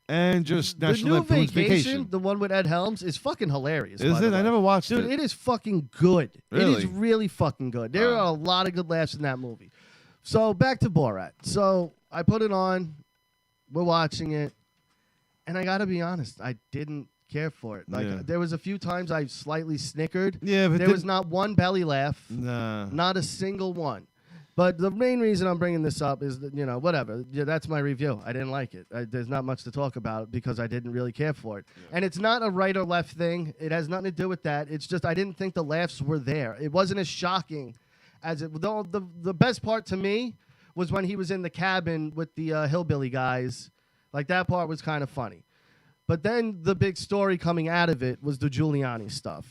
and just The National new Lampoon's vacation, the one with Ed Helms, is fucking hilarious. Is by it? the I way. never watched Dude, it. it is fucking good. It is Really? really fucking good. There are a lot of good laughs in that movie. So back to Borat. So I put it on. We're watching it, and I got to be honest, I didn't care for it. Like Yeah. there was a few times I slightly snickered. Yeah, but There was not one belly laugh, Nah. not a single one. But the main reason I'm bringing this up is that, whatever. Yeah, that's my review. I didn't like it. There's not much to talk about because I didn't really care for it. And it's not a right or left thing. It has nothing to do with that. It's just I didn't think the laughs were there. It wasn't as shocking as it. The best part to me was when he was in the cabin with the hillbilly guys. Like that part was kind of funny. But then the big story coming out of it was the Giuliani stuff.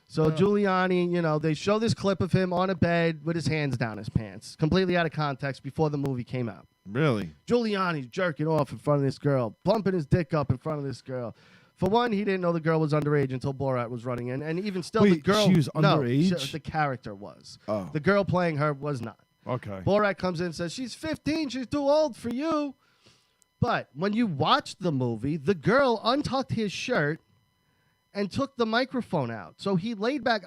So Giuliani, they show this clip of him on a bed with his hands down his pants, completely out of context before the movie came out. Really? Giuliani's jerking off in front of this girl, bumping his dick up in front of this girl. For one, he didn't know the girl was underage until Borat was running in, and even still, the Wait, girl she was underage? the character was. Oh. The girl playing her was not. Okay. Borat comes in and says, she's 15, she's too old for you. But when you watch the movie, the girl untucked his shirt and took the microphone out. So he laid back.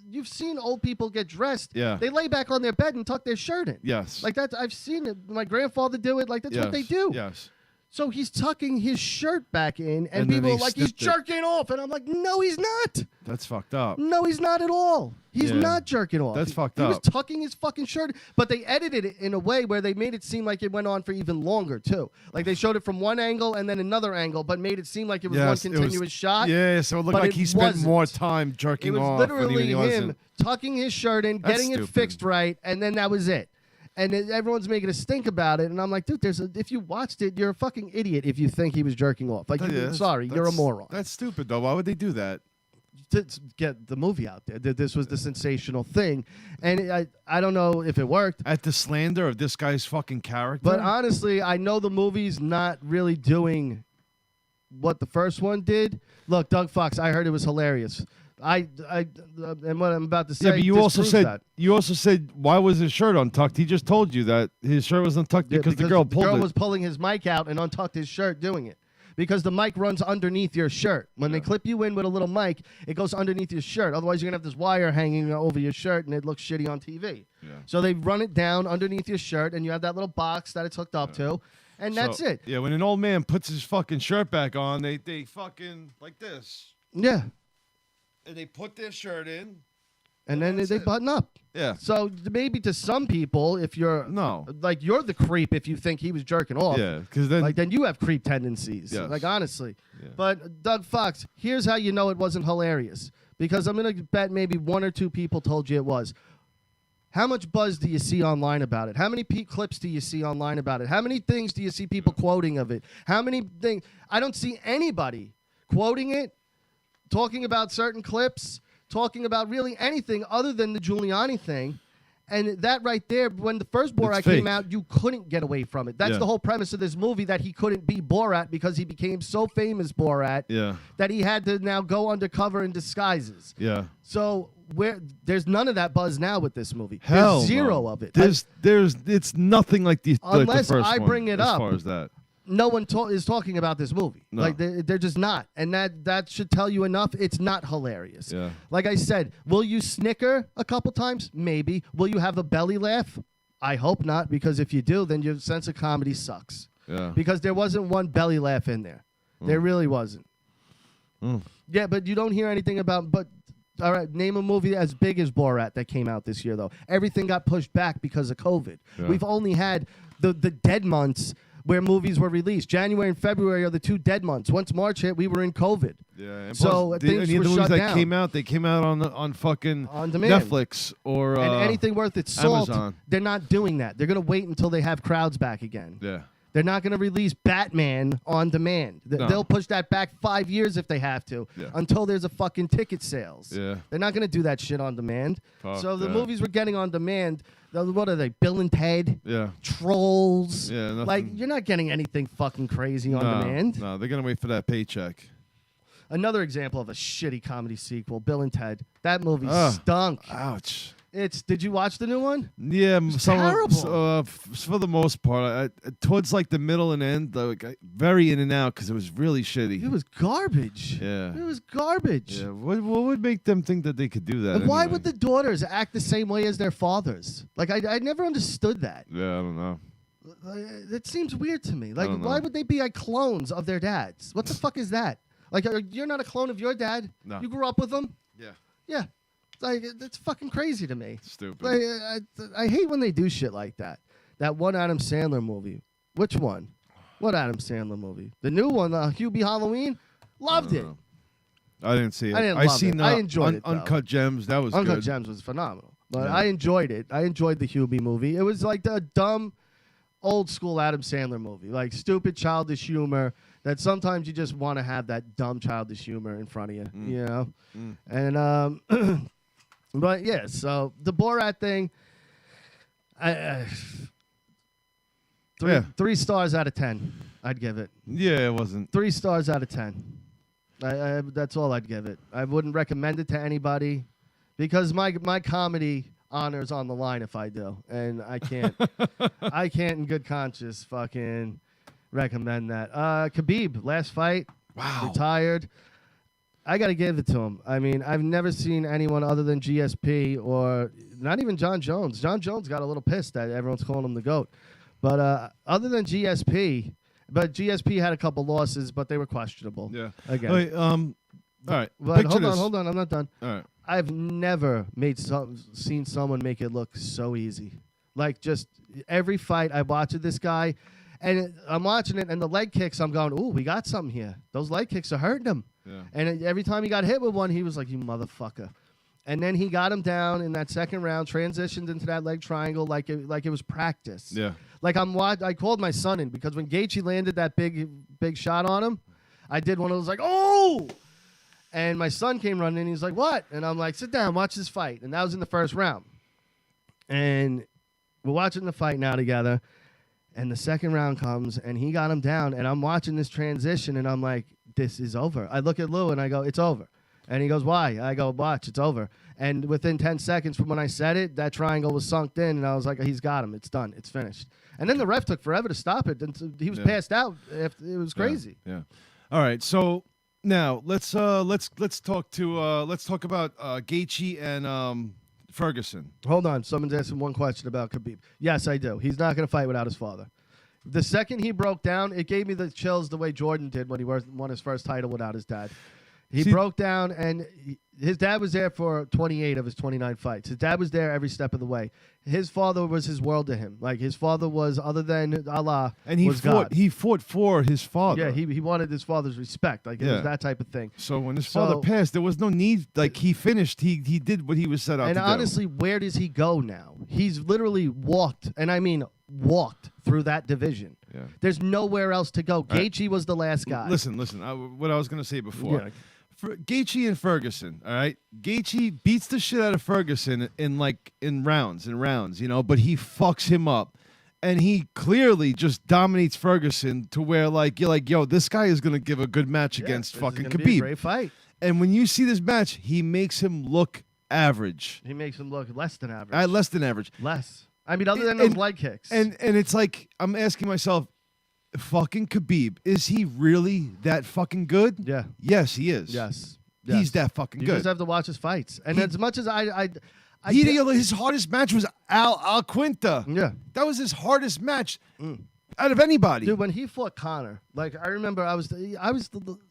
You've seen old people get dressed. Yeah. They lay back on their bed and tuck their shirt in. Yes. Like that. I've seen it. My grandfather do it. Like that's what they do. Yes. So he's tucking his shirt back in, and And then people they are like, he's snipped it. jerking off. And I'm like, no, he's not. That's fucked up. No, he's not at all. He's Yeah. not jerking off. That's fucked He was up. tucking his fucking shirt, but they edited it in a way where they made it seem like it went on for even longer, too. Like they showed it from one angle and then another angle, but made it seem like it was one Yes, it was- continuous shot. Yeah, so it looked but like it he spent wasn't. more time It jerking was off. literally he him wasn't. tucking his shirt in, That's getting it stupid. fixed right, and then that was it. And everyone's making a stink about it, and I'm like, dude, if you watched it, you're a fucking idiot if you think he was jerking off. Like, Yeah, sorry, you're a moron. That's stupid, though. Why would they do that? To get the movie out there, that this was the sensational thing, and I don't know if it worked. At the slander of this guy's fucking character? But honestly, I know the movie's not really doing what the first one did. Look, Doug Fox, I heard it was hilarious. And what I'm about to say. Yeah, but you also disproves said that. why was his shirt untucked? He just told you that his shirt was untucked Yeah, because the girl pulled it. was pulling his mic out and untucked his shirt doing it. Because the mic runs underneath your shirt. When they clip you in with a little mic, it goes underneath your shirt. Otherwise, you're going to have this wire hanging over your shirt, and it looks shitty on TV. Yeah. So they run it down underneath your shirt, and you have that little box that it's hooked up to, and that's it. Yeah, when an old man puts his fucking shirt back on, they fucking like this. Yeah. And they put their shirt in. And then that's they it. button up. Yeah. So maybe to some people, if you're like you're the creep if you think he was jerking off. Yeah, because then you have creep tendencies. Yes. Like honestly. Yeah. But Doug Fox, here's how you know it wasn't hilarious. Because I'm gonna bet maybe one or two people told you it was. How much buzz do you see online about it? How many clips do you see online about it? How many things do you see people quoting of it? How many things? I don't see anybody quoting it, talking about certain clips, talking about really anything other than the Giuliani thing. And that right there, when the first Borat came out, you couldn't get away from it. That's Yeah. the whole premise of this movie, that he couldn't be Borat because he became so famous Borat that he had to now go undercover in disguises. Yeah. So there's none of that buzz now with this movie. Hell There's zero no. of it. It's nothing like the Unless first I one, bring it as up. far as that. No one is talking about this movie. No. Like they're just not, and that should tell you enough. It's not hilarious. Yeah. Like I said, will you snicker a couple times? Maybe. Will you have a belly laugh? I hope not, because if you do, then your sense of comedy sucks. Yeah. Because there wasn't one belly laugh in there. There really wasn't. Yeah, but you don't hear anything about. But all right, name a movie as big as Borat that came out this year, though. Everything got pushed back because of COVID. Yeah. We've only had the dead months where movies were released. January and February are the two dead months. Once March hit, we were in COVID. Yeah. And So plus, things any of were the movies shut that down. they came out on fucking On demand. Netflix or And anything worth its salt, Amazon. they're not doing that. They're going to wait until they have crowds back again. Yeah. They're not going to release Batman on demand. No. They'll push that back 5 years if they have to, Yeah. until there's a fucking ticket sales. Yeah. They're not going to do that shit on demand. Fuck So the that. movies we're getting on demand, what are they, Bill and Ted? Yeah. Trolls? Yeah, nothing- Like, you're not getting anything fucking crazy on No, demand. No, they're gonna wait for that paycheck. Another example of a shitty comedy sequel, Bill and Ted. That movie Ugh. stunk. Ouch. Did you watch the new one? Yeah, terrible. For the most part, towards like the middle and end, like very in and out because it was really shitty. It was garbage. Yeah. It was garbage. Yeah, what would make them think that they could do that? And why anyway? would the daughters act the same way as their fathers? Like, I never understood that. Yeah, I don't know. It seems weird to me. Like, don't why know. would they be like clones of their dads? What the fuck is that? Like, you're not a clone of your dad? No. You grew up with him? Yeah, Yeah. Like, it's fucking crazy to me. stupid. Like, I hate when they do shit like that. That one Adam Sandler movie. Which one? What Adam Sandler movie? The new one, Hubie Halloween? Loved it. I didn't see it. I didn't love seen it. I enjoyed it, though. Uncut Gems. That was Uncut good. Gems was phenomenal. But Yeah. I enjoyed it. I enjoyed the Hubie movie. It was like the dumb, old school Adam Sandler movie. Like stupid, childish humor that sometimes you just want to have that dumb, childish humor in front of you. You know? And, but yeah, so the Borat thing, three stars out of 10, I'd give it. Yeah, it wasn't. 3 stars out of 10. That's all I'd give it. I wouldn't recommend it to anybody because my comedy honor's on the line if I do, and I can't. I can't in good conscience fucking recommend that. Khabib, last fight, Wow. retired. I got to give it to him. I mean, I've never seen anyone other than GSP or not even John Jones. John Jones got a little pissed that everyone's calling him the GOAT. But other than GSP, but GSP had a couple losses, but they were questionable. Yeah. Again. Wait, all right. But Picture this. hold on. I'm not done. All right. I've never seen someone make it look so easy. Like, just every fight I watch of this guy, and I'm watching it, and the leg kicks, I'm going, ooh, we got something here. Those leg kicks are hurting him. Yeah. And every time he got hit with one, he was like, you motherfucker. And then he got him down in that second round, transitioned into that leg triangle like it was practice. Yeah. Like I called my son in because when Gaethje landed that big shot on him, I did one of those like, oh! And my son came running in. He's like, what? And I'm like, sit down, watch this fight. And that was in the first round. And we're watching the fight now together. And the second round comes, and he got him down. And I'm watching this transition, and I'm like, this is over. I look at Lou, and I go, it's over. And he goes, why? I go, watch, it's over. And within 10 seconds from when I said it, that triangle was sunk in, and I was like, he's got him. It's done. It's finished. And then the ref took forever to stop it. And he was passed out. It was crazy. Yeah. All right. So now let's talk about Gaethje and Ferguson. Hold on. Someone's asking one question about Khabib. Yes, I do. He's not going to fight without his father. The second he broke down, it gave me the chills the way Jordan did when he won his first title without his dad. He broke down, and his dad was there for 28 of his 29 fights. His dad was there every step of the way. His father was his world to him. Like, his father was, other than Allah, and he was fought. God. He fought for his father. Yeah, he wanted his father's respect. Like, it was that type of thing. So when his father passed, there was no need. Like, he finished. He did what he was set out to do. And honestly, where does he go now? He's literally walked, and I mean walked through that division. Yeah. There's nowhere else to go. Gaethje was the last guy. Listen. What I was going to say before. Yeah. Gaethje and Ferguson, all right? Gaethje beats the shit out of Ferguson in rounds, but he fucks him up. And he clearly just dominates Ferguson to where, like, you're like, yo, this guy is going to give a good match against fucking Khabib. Be a great fight. And when you see this match, he makes him look average. He makes him look less than average. Less than average. Less. I mean, other than those leg kicks. And it's like, I'm asking myself, fucking Khabib, is he really that fucking good? Yeah. Yes, he is. Yes. He's that fucking good. You just have to watch his fights. And as much as his hardest match was Al Quinta. Yeah. That was his hardest match out of anybody. Dude, when he fought Conor, like, I remember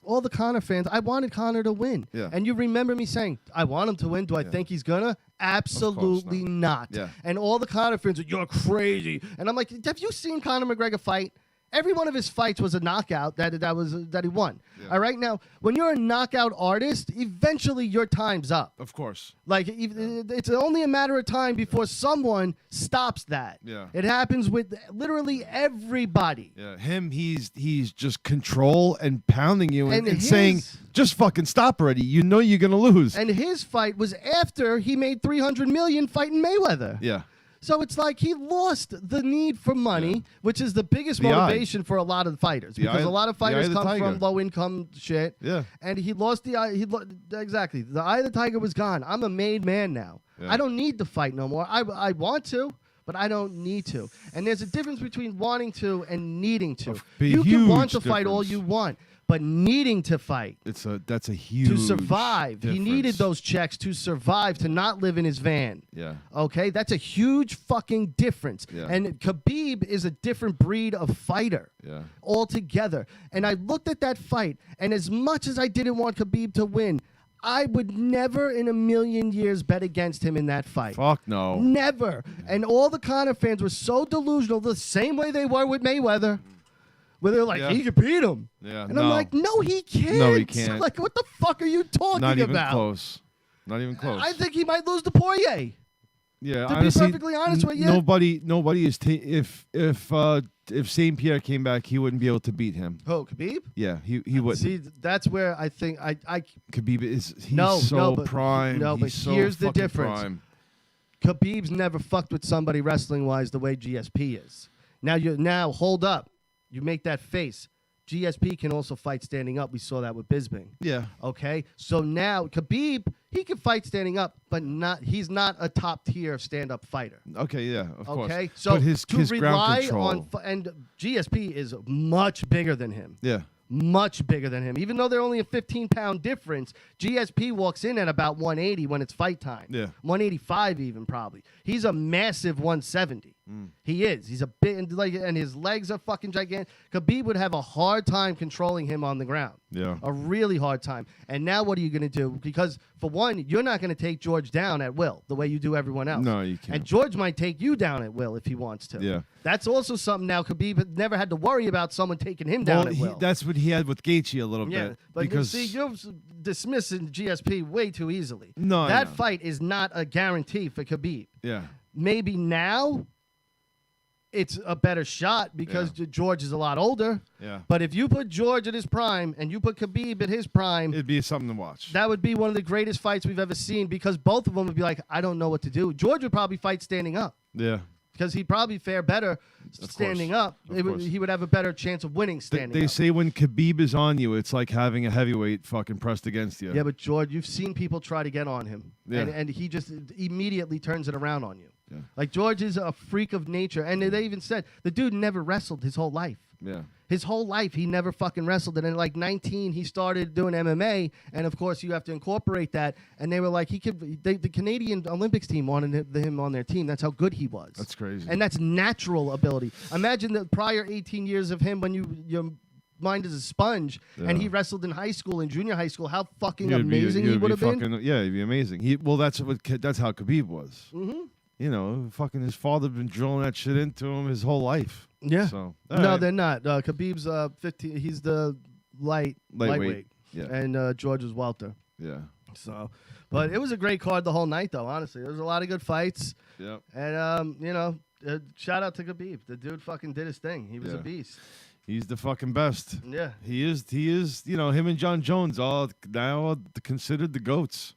all the Conor fans, I wanted Conor to win. Yeah. And you remember me saying, I want him to win. Do I think he's gonna? Absolutely not. Yeah. And all the Conor fans are, you're crazy. And I'm like, have you seen Conor McGregor fight? Every one of his fights was a knockout that he won. Yeah. All right, now when you're a knockout artist, eventually your time's up. Of course. Like, it's only a matter of time before someone stops that. Yeah. It happens with literally everybody. Yeah. He's just control and pounding you and saying, just fucking stop already. You know you're gonna lose. And his fight was after he made $300 million fighting Mayweather. Yeah. So it's like he lost the need for money, which is the biggest motivation for a lot of fighters. Because a lot of fighters come from low-income shit. Yeah. And he lost the eye. Exactly. The eye of the tiger was gone. I'm a made man now. Yeah. I don't need to fight no more. I want to, but I don't need to. And there's a difference between wanting to and needing to. You can want to fight all you want. But needing to fight. That's a huge to survive. difference. He needed those checks to survive, to not live in his van. Yeah. Okay? That's a huge fucking difference. Yeah. And Khabib is a different breed of fighter. Yeah. Altogether. And I looked at that fight, and as much as I didn't want Khabib to win, I would never in a million years bet against him in that fight. Fuck no. Never. And all the Conor fans were so delusional, the same way they were with Mayweather. Where they're like, he could beat him. Yeah, and I'm like, no, he can't. No, he can't. Like, what the fuck are you talking about? Not even close. Not even close. I think he might lose to Poirier. Yeah, to honestly, be perfectly honest with you. Nobody is. If St. Pierre came back, he wouldn't be able to beat him. Oh, Khabib? Yeah, he would. See, that's where I think Khabib is. He's prime. No, but here's the difference. Prime. Khabib's never fucked with somebody wrestling wise the way GSP is. Now hold up. You make that face. GSP can also fight standing up. We saw that with Bisping. Yeah. Okay. So now Khabib, he can fight standing up, but he's not a top tier stand up fighter. Okay. Yeah. Of course. Okay. So but his rely ground control. and GSP is much bigger than him. Yeah. much bigger than him. Even though they're only a 15-pound difference, GSP walks in at about 180 when it's fight time. Yeah. 185 even probably. He's a massive 170. He is. He's a bit, and his legs are fucking gigantic. Khabib would have a hard time controlling him on the ground. Yeah. A really hard time. And now what are you going to do? Because, for one, you're not going to take George down at will the way you do everyone else. No, you can't. And George might take you down at will if he wants to. Yeah. That's also something now Khabib never had to worry about someone taking him down at will. That's what he had with Gaethje a little Yeah, bit. but Because see, you're dismissing GSP way too easily. No, I that know. fight is not a guarantee for Khabib. yeah. Maybe now it's a better shot because George is a lot older. Yeah. But if you put George at his prime and you put Khabib at his prime, It'd be something to watch. that would be one of the greatest fights we've ever seen because both of them would be like, I don't know what to do. George would probably fight standing up. Yeah. Because he'd probably fare better standing up. He would have a better chance of winning standing They up. say when Khabib is on you, it's like having a heavyweight fucking pressed against you. Yeah, but George, you've seen people try to get on him. Yeah. And he just immediately turns it around on you. Yeah. Like, George is a freak of nature. And they even said the dude never wrestled his whole life. Yeah. His whole life, he never fucking wrestled. And in like 19, he started doing MMA. And of course, you have to incorporate that. And they were like, the Canadian Olympics team wanted him on their team. That's how good he was. That's crazy. And that's natural ability. Imagine the prior 18 years of him when your mind is a sponge and he wrestled in high school and junior high school. How fucking amazing he would have been. Yeah, he'd be amazing. That's how Khabib was. Mm-hmm. You know, fucking his father been drilling that shit into him his whole life. Yeah. So No, they're not. Khabib's 15. He's the lightweight. Yeah. And George is welter. Yeah. So, but it was a great card the whole night, though. Honestly, there was a lot of good fights. Yep. And shout out to Khabib. The dude fucking did his thing. He was a Yeah. beast. He's the fucking best. Yeah. He is. You know, him and John Jones all now are considered the GOATs.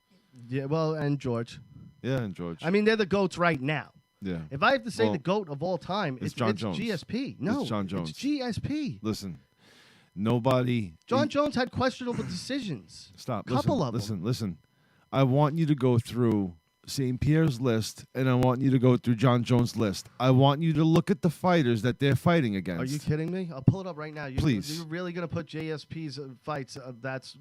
Yeah. Well, and George. Yeah, and George. I mean, they're the GOATs right now. yeah. If I have to say Well, the GOAT of all time, it's John Jones. GSP. No, It's John Jones. It's GSP. Listen, nobody. John Jones had questionable decisions. Stop. Couple of them. Listen. I want you to go through St. Pierre's list, and I want you to go through John Jones' list. I want you to look at the fighters that they're fighting against. Are you kidding me? I'll pull it up right now. Please. You're really going to put JSP's fights, that's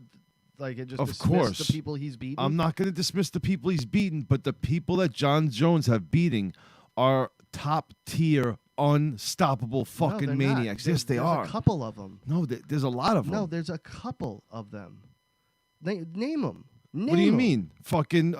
like it just Of dismiss course. the people he's beaten? I'm not going to dismiss the people he's beaten, but the people that John Jones have beating are top tier, unstoppable No, fucking they're maniacs. not. Yes, they there's are. a couple of them. No, there's a lot of them. No, there's a couple of them. Name them. What do you mean? Fucking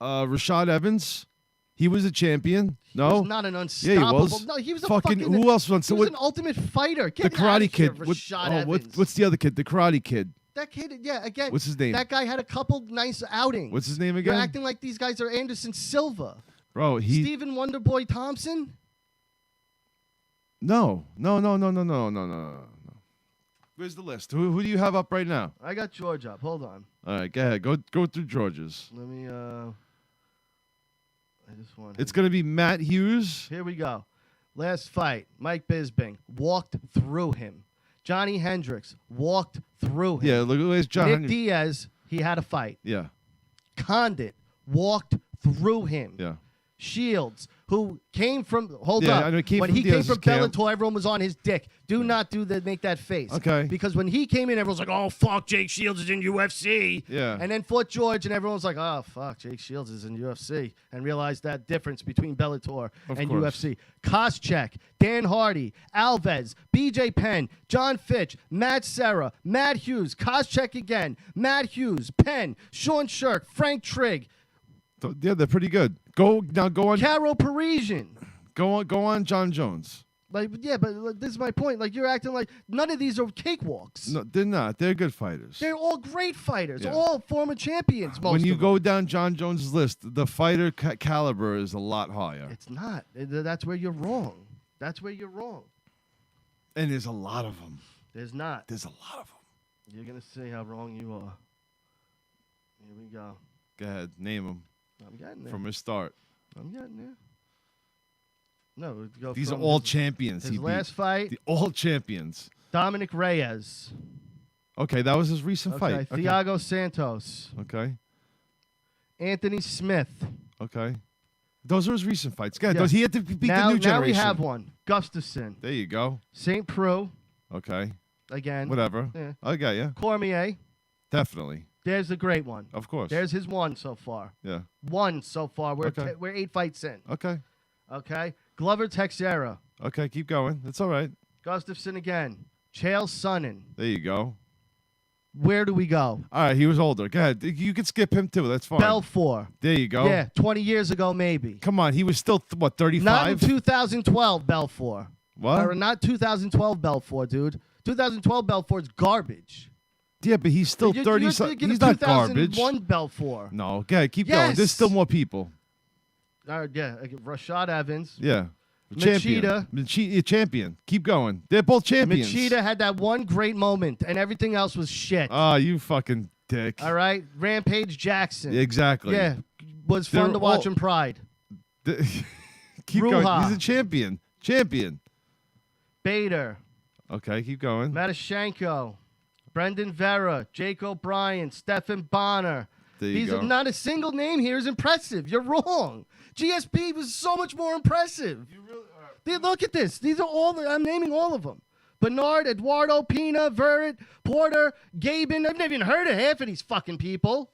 Rashad Evans? He was a champion. No, He was not an yeah, unstoppable. he was. No, he was a fucking. fucking. Who else was? He was an ultimate fighter. the Get Karate outta here, Kid. Rashad Evans. What's the other kid? The Karate Kid. That kid? Yeah, again. What's his name? That guy had a couple nice outings. What's his name You're again? acting like these guys are Anderson Silva. Bro, Stephen Wonderboy Thompson. No. Where's the list? Who do you have up right now? I got George up. Hold on. All right, go ahead. Go through George's. Let me. I just want. It's gonna be Matt Hughes. Here we go. Last fight. Mike Bisping walked through him. Johnny Hendricks walked through him. Yeah, look at John. Nick Diaz. He had a fight. Yeah, Condit walked through him. yeah. Shields, who came from up. I know he came when from he came Diaz's from camp. Bellator, everyone was on his dick. Do not make that face. Okay. Because when he came in, everyone's like, "Oh fuck, Jake Shields is in UFC." Yeah. And then fought George, and everyone's like, "Oh fuck, Jake Shields is in UFC," and realized that difference between Bellator and course. UFC. Koscheck, Dan Hardy, Alves, BJ Penn, John Fitch, Matt Serra, Matt Hughes, Koscheck again, Matt Hughes, Penn, Sean Shirk, Frank Trigg, Yeah, they're pretty good. Go on. Caro Parisian. Go on. John Jones. Like, yeah, but this is my point. Like, you're acting like none of these are cakewalks. No, they're not. They're good fighters. They're all great fighters, Yeah. all former champions. Most When you of go them. down John Jones' list, the fighter caliber is a lot higher. It's not. That's where you're wrong. That's where you're wrong. And there's a lot of them. There's not. There's a lot of them. You're gonna see how wrong you are. Here we go. Go ahead, name them I'm getting there. from his start. I'm getting there. No, go These are from all his- champions. His he beat. last fight, All champions. Dominic Reyes. Okay, that was his recent Okay, fight. Okay. Thiago Santos. Okay. Anthony Smith. Okay. Those are his recent fights. Go ahead. Yeah. Those, he had to beat now, the new generation. now we have one. Gustafson. There you go. St. Preux. Okay. again. Whatever. Yeah. I got you. Cormier. Definitely. There's a great one. Of course. There's his one so far. Yeah. One so far. We're Okay. we're 8 fights in. Okay. Okay. Glover Teixeira. Okay. Keep going. It's all right. Gustafsson again. Chael Sonnen. There you go. Where do we go? All right. He was older. Go ahead. You could skip him too. That's fine. Belfort. There you go. Yeah, 20 years ago maybe. Come on. He was still, what, 35? Not in 2012 Belfort. What? Or not 2012 Belfort, dude. 2012 Belfort's garbage. Yeah, but he's still 30. You're thinking He's of not garbage. 2001 Belfort. No. Go ahead. Keep going. Yes. There's still more people. All right, yeah. Rashad Evans. Yeah. Machida. Machida. Champion. Keep going. They're both champions. Machida had that one great moment, and everything else was shit. Ah, you fucking dick. All right? Rampage Jackson. Exactly. Yeah. Was fun They're to watch all- in Pride. Keep Ruha. going. He's a champion. Champion. Bader. Okay, keep going. Matyshenko. Brendan Vera. Jake O'Brien. Stephen Bonner. There you go. Not a single name here is impressive. You're wrong. GSP was so much more impressive. Look at this. These are all I'm naming all of them. Bernard, Eduardo, Pina, Verrett, Porter, Gabin. I've never even heard of half of these fucking people.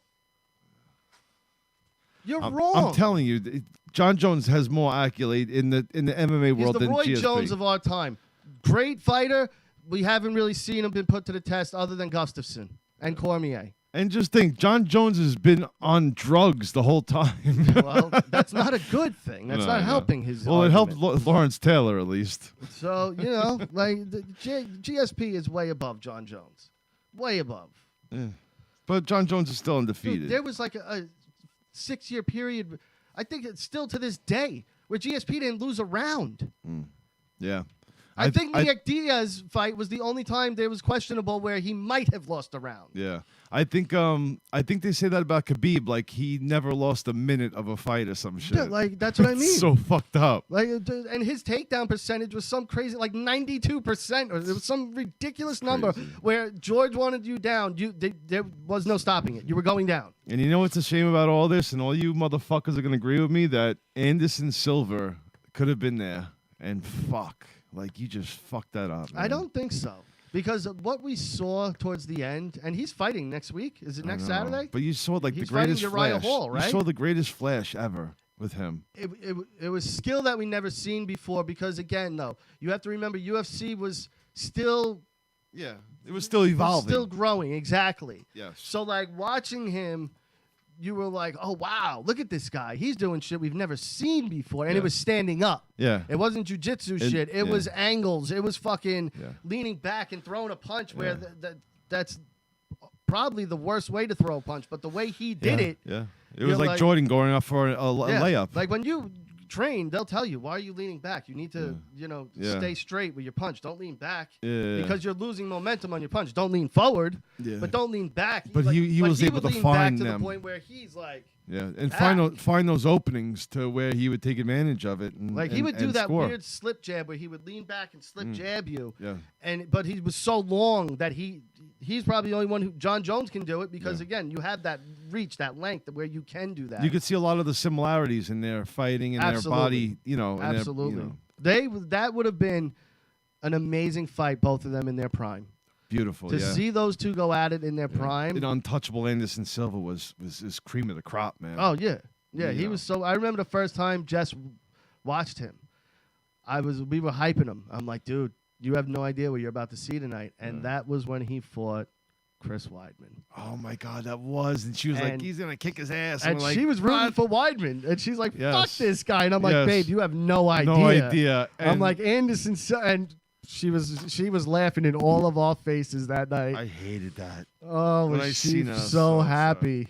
You're wrong. I'm telling you, John Jones has more accolade in the MMA He's world the than Roy GSP. Jones of our time. Great fighter. We haven't really seen him been put to the test other than Gustafsson and Cormier. And just think, John Jones has been on drugs the whole time. Well, that's not a good thing. That's No, not no. helping his Well, it helped argument. Lawrence Taylor at least. So, like the GSP is way above John Jones. Way above. But John Jones is still Dude, undefeated. there was like a 6-year period, I think it's still to this day, where GSP didn't lose a round. Yeah. I think Nick Diaz fight was the only time there was questionable where he might have lost a round. Yeah. I think they say that about Khabib, like he never lost a minute of a fight or some shit. Yeah, like that's what I mean. It's so fucked up. Like, and his takedown percentage was some crazy, like 92%, or there was some ridiculous number where George wanted you down. There was no stopping it. You were going down. And you know what's a shame about all this, and all you motherfuckers are gonna agree with me, that Anderson Silva could have been there, and fuck, like you just fucked that up. Man. I don't think so. Because of what we saw towards the end, and he's fighting next week. Is it next I know. Saturday? But you saw like He's the greatest fighting Uriah flash. Hall, right? You saw the greatest flash ever with him. It was skill that we never seen before. Because again, though, you have to remember UFC was still Yeah, it was still evolving. still growing. Exactly. Yes. So like watching him, you were like, oh wow, look at this guy. He's doing shit we've never seen before, and it was standing up. Yeah. It wasn't jujitsu And- shit. It yeah. was angles. It was fucking Yeah. leaning back and throwing a punch where that's probably the worst way to throw a punch. But the way he did it, Yeah. It You're was like, like- Jordan going up for a yeah, layup. like when you train, they'll tell you, why are you leaning back? You need to, Yeah. stay straight with your punch. Don't lean back Yeah. because you're losing momentum on your punch. Don't lean forward, Yeah. but don't lean back. But he was able would to lean find back to them. the point where he's like, Yeah, and back. find those openings to where he would take advantage of it. And, he and- would do and that score. weird slip jab where he would lean back and slip jab you. Yeah. But he was so long that he's probably the only one who John Jones can do it because Yeah. again, you have that reach, that length where you can do that. You could see a lot of the similarities in their fighting and Absolutely. their body. And their, Absolutely. That would have been an amazing fight, both of them in their prime. beautiful. To yeah. see those two go at it in their prime. An untouchable Anderson Silva was cream of the crop, man. Oh yeah. Yeah, he Yeah. was so I remember the first time Jess watched him. We were hyping him. I'm like, dude, you have no idea what you're about to see tonight. And that was when he fought Chris Weidman. Oh my God, that was. And she was like, And- he's gonna kick his ass. And we're like, she was rooting "What?" for Weidman. And she's like, fuck Yes. this guy. And I'm like, Yes. babe, you have no idea. No idea. I'm And like, Anderson, and she was laughing in all of our faces that night. I hated that. Oh, When was I she seen her, so happy.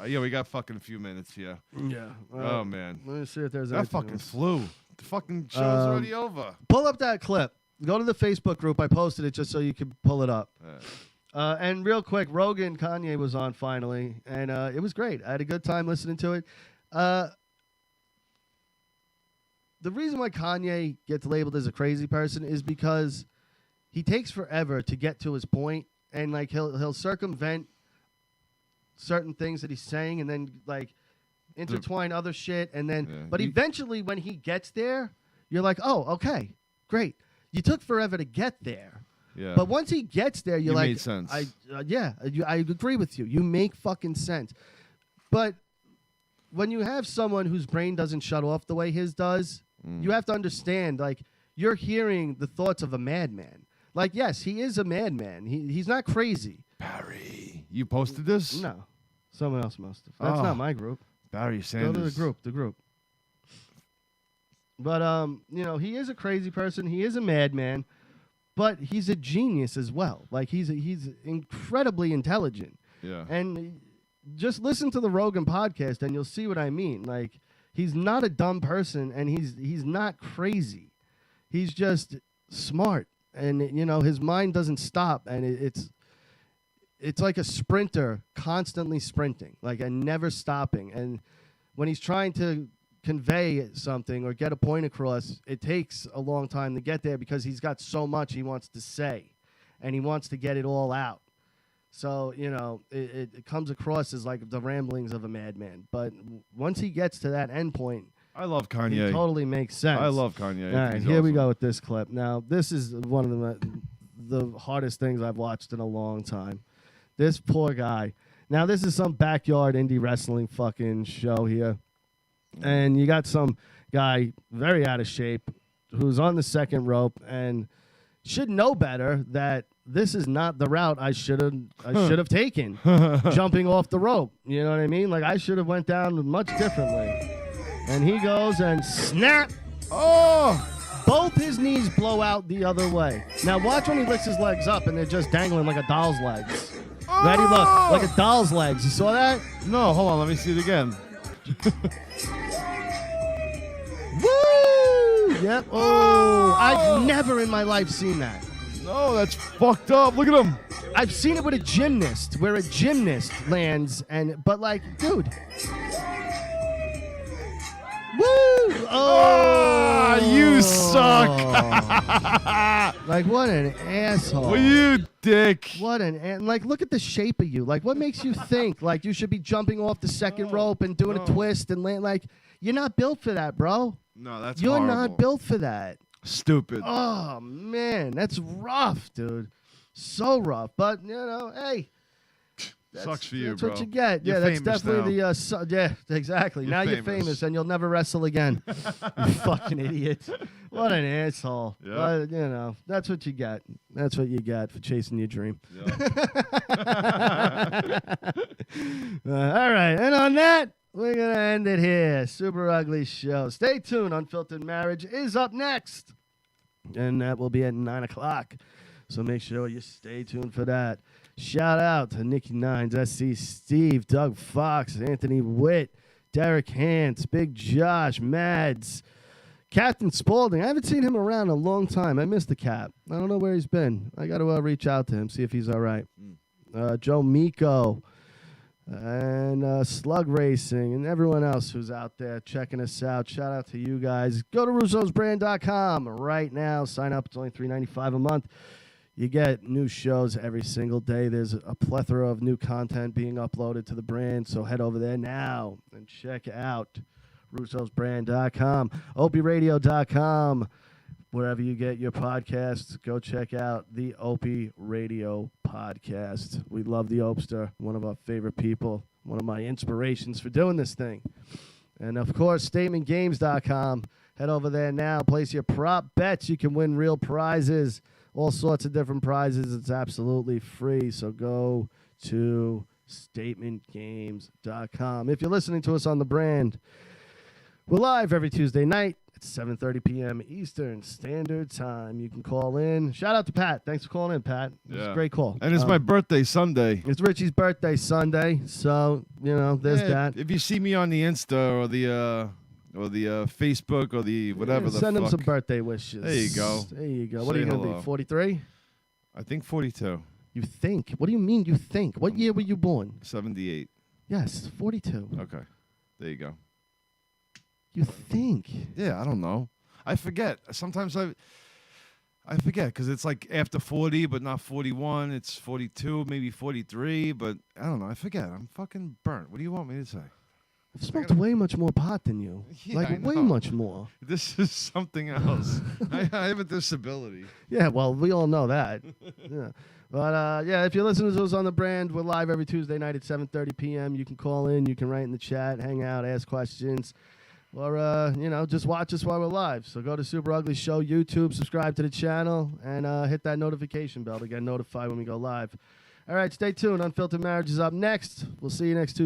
Yeah, we got fucking a few minutes here. Yeah. Oh man, Let me see if there's that anything fucking else. flew. The fucking show's already over. Pull up that clip. Go to the Facebook group. I posted it just so you can pull it up. And real quick, Rogan Kanye was on finally, and it was great. I had a good time listening to it. The reason why Kanye gets labeled as a crazy person is because he takes forever to get to his point, and like he'll circumvent certain things that he's saying, and then like intertwine other shit, and then Yeah. but eventually when he gets there, you're like, oh, okay, great. You took forever to get there. Yeah. But once he gets there, you're You like, made sense. I agree with you. You make fucking sense. But when you have someone whose brain doesn't shut off the way his does, you have to understand, like, you're hearing the thoughts of a madman. Like, yes, he is a madman. He's not crazy. Barry, you posted this? No. Someone else must have. That's not my group. Barry Sanders. Go to the group. But, you know, he is a crazy person. He is a madman. But he's a genius as well. Like, he's incredibly intelligent. Yeah. And just listen to the Rogan podcast, and you'll see what I mean. Like, he's not a dumb person, and he's not crazy. He's just smart, and you know his mind doesn't stop, and it's like a sprinter constantly sprinting, like, and never stopping. And when he's trying to convey something or get a point across, it takes a long time to get there because he's got so much he wants to say, and he wants to get it all out. So, you know, it comes across as like the ramblings of a madman. But once he gets to that end point, I love Kanye. it totally makes sense. I love Kanye. All right, He's here we awesome. go with this clip. Now, this is one of the hardest things I've watched in a long time. This poor guy. Now, this is some backyard indie wrestling fucking show here. And you got some guy very out of shape who's on the second rope and should know better that this is not the route I should have taken, jumping off the rope. You know what I mean? Like, I should have went down much differently. And he goes and snap. Oh! Both his knees blow out the other way. Now watch when he lifts his legs up and they're just dangling like a doll's legs. Ready? Look, like a doll's legs. You saw that? No, hold on. Let me see it again. Woo! Yep. Oh, I've never in my life seen that. No, that's fucked up. Look at him. I've seen it with a gymnast, where a gymnast lands, but like, dude. Woo! Oh, you suck. Like, what an asshole. Well, you dick. What like, look at the shape of you. Like, what makes you think like you should be jumping off the second rope and doing a twist and land? Like, you're not built for that, bro. No, that's You're horrible. not built for that. Stupid. Oh man, that's rough, dude. So rough. But you know, hey, Sucks for you, that's bro. what you get. You're Yeah, that's famous definitely now. yeah, exactly. You're now you're famous. famous and you'll never wrestle again. You fucking idiot. What an asshole. Yeah. But, you know, that's what you get. That's what you get for chasing your dream. Yeah. All right, and on that, we're going to end it here. Super Ugly Show. Stay tuned. Unfiltered Marriage is up next. And that will be at 9 o'clock. So make sure you stay tuned for that. Shout out to Nikki Nines, SC Steve, Doug Fox, Anthony Witt, Derek Hance, Big Josh, Mads, Captain Spaulding. I haven't seen him around in a long time. I missed the Cap. I don't know where he's been. I got to reach out to him, see if he's all right. Joe Miko. And Slug Racing and everyone else who's out there checking us out. Shout out to you guys. Go to russosbrand.com right now. Sign up. It's only $3.95 a month. You get new shows every single day. There's a plethora of new content being uploaded to the brand. So head over there now and check out russosbrand.com, opiradio.com. Wherever you get your podcasts, go check out the Opie Radio podcast. We love the Opster, one of our favorite people, one of my inspirations for doing this thing. And, of course, statementgames.com. Head over there now. Place your prop bets. You can win real prizes, all sorts of different prizes. It's absolutely free. So go to statementgames.com. If you're listening to us on the brand, we're live every Tuesday night. It's 7:30 p.m. Eastern Standard Time. You can call in. Shout out to Pat. Thanks for calling in, Pat. It's a great call. And it's my birthday Sunday. It's Richie's birthday Sunday, so you know there's that. If you see me on the Insta or the Facebook or the whatever the send fuck. him some birthday wishes. There you go. There you go. What Say are you gonna hello. be? 43? I think 42. You think? What do you mean? You think? What year were you born? 78. Yes, 42. Okay. There you go. You think? Yeah, I don't know. I forget. Sometimes I forget because it's like after 40, but not 41. It's 42, maybe 43, but I don't know. I forget. I'm fucking burnt. What do you want me to say? I've smoked way much more pot than you. Yeah, I way know. much more. This is something else. I have a disability. Yeah, well, we all know that. Yeah. But, yeah, if you're listening to us on the brand, we're live every Tuesday night at 7:30 p.m. You can call in. You can write in the chat, hang out, ask questions. Or, just watch us while we're live. So go to Super Ugly Show YouTube, subscribe to the channel, and hit that notification bell to get notified when we go live. All right, stay tuned. Unfiltered Marriage is up next. We'll see you next Tuesday.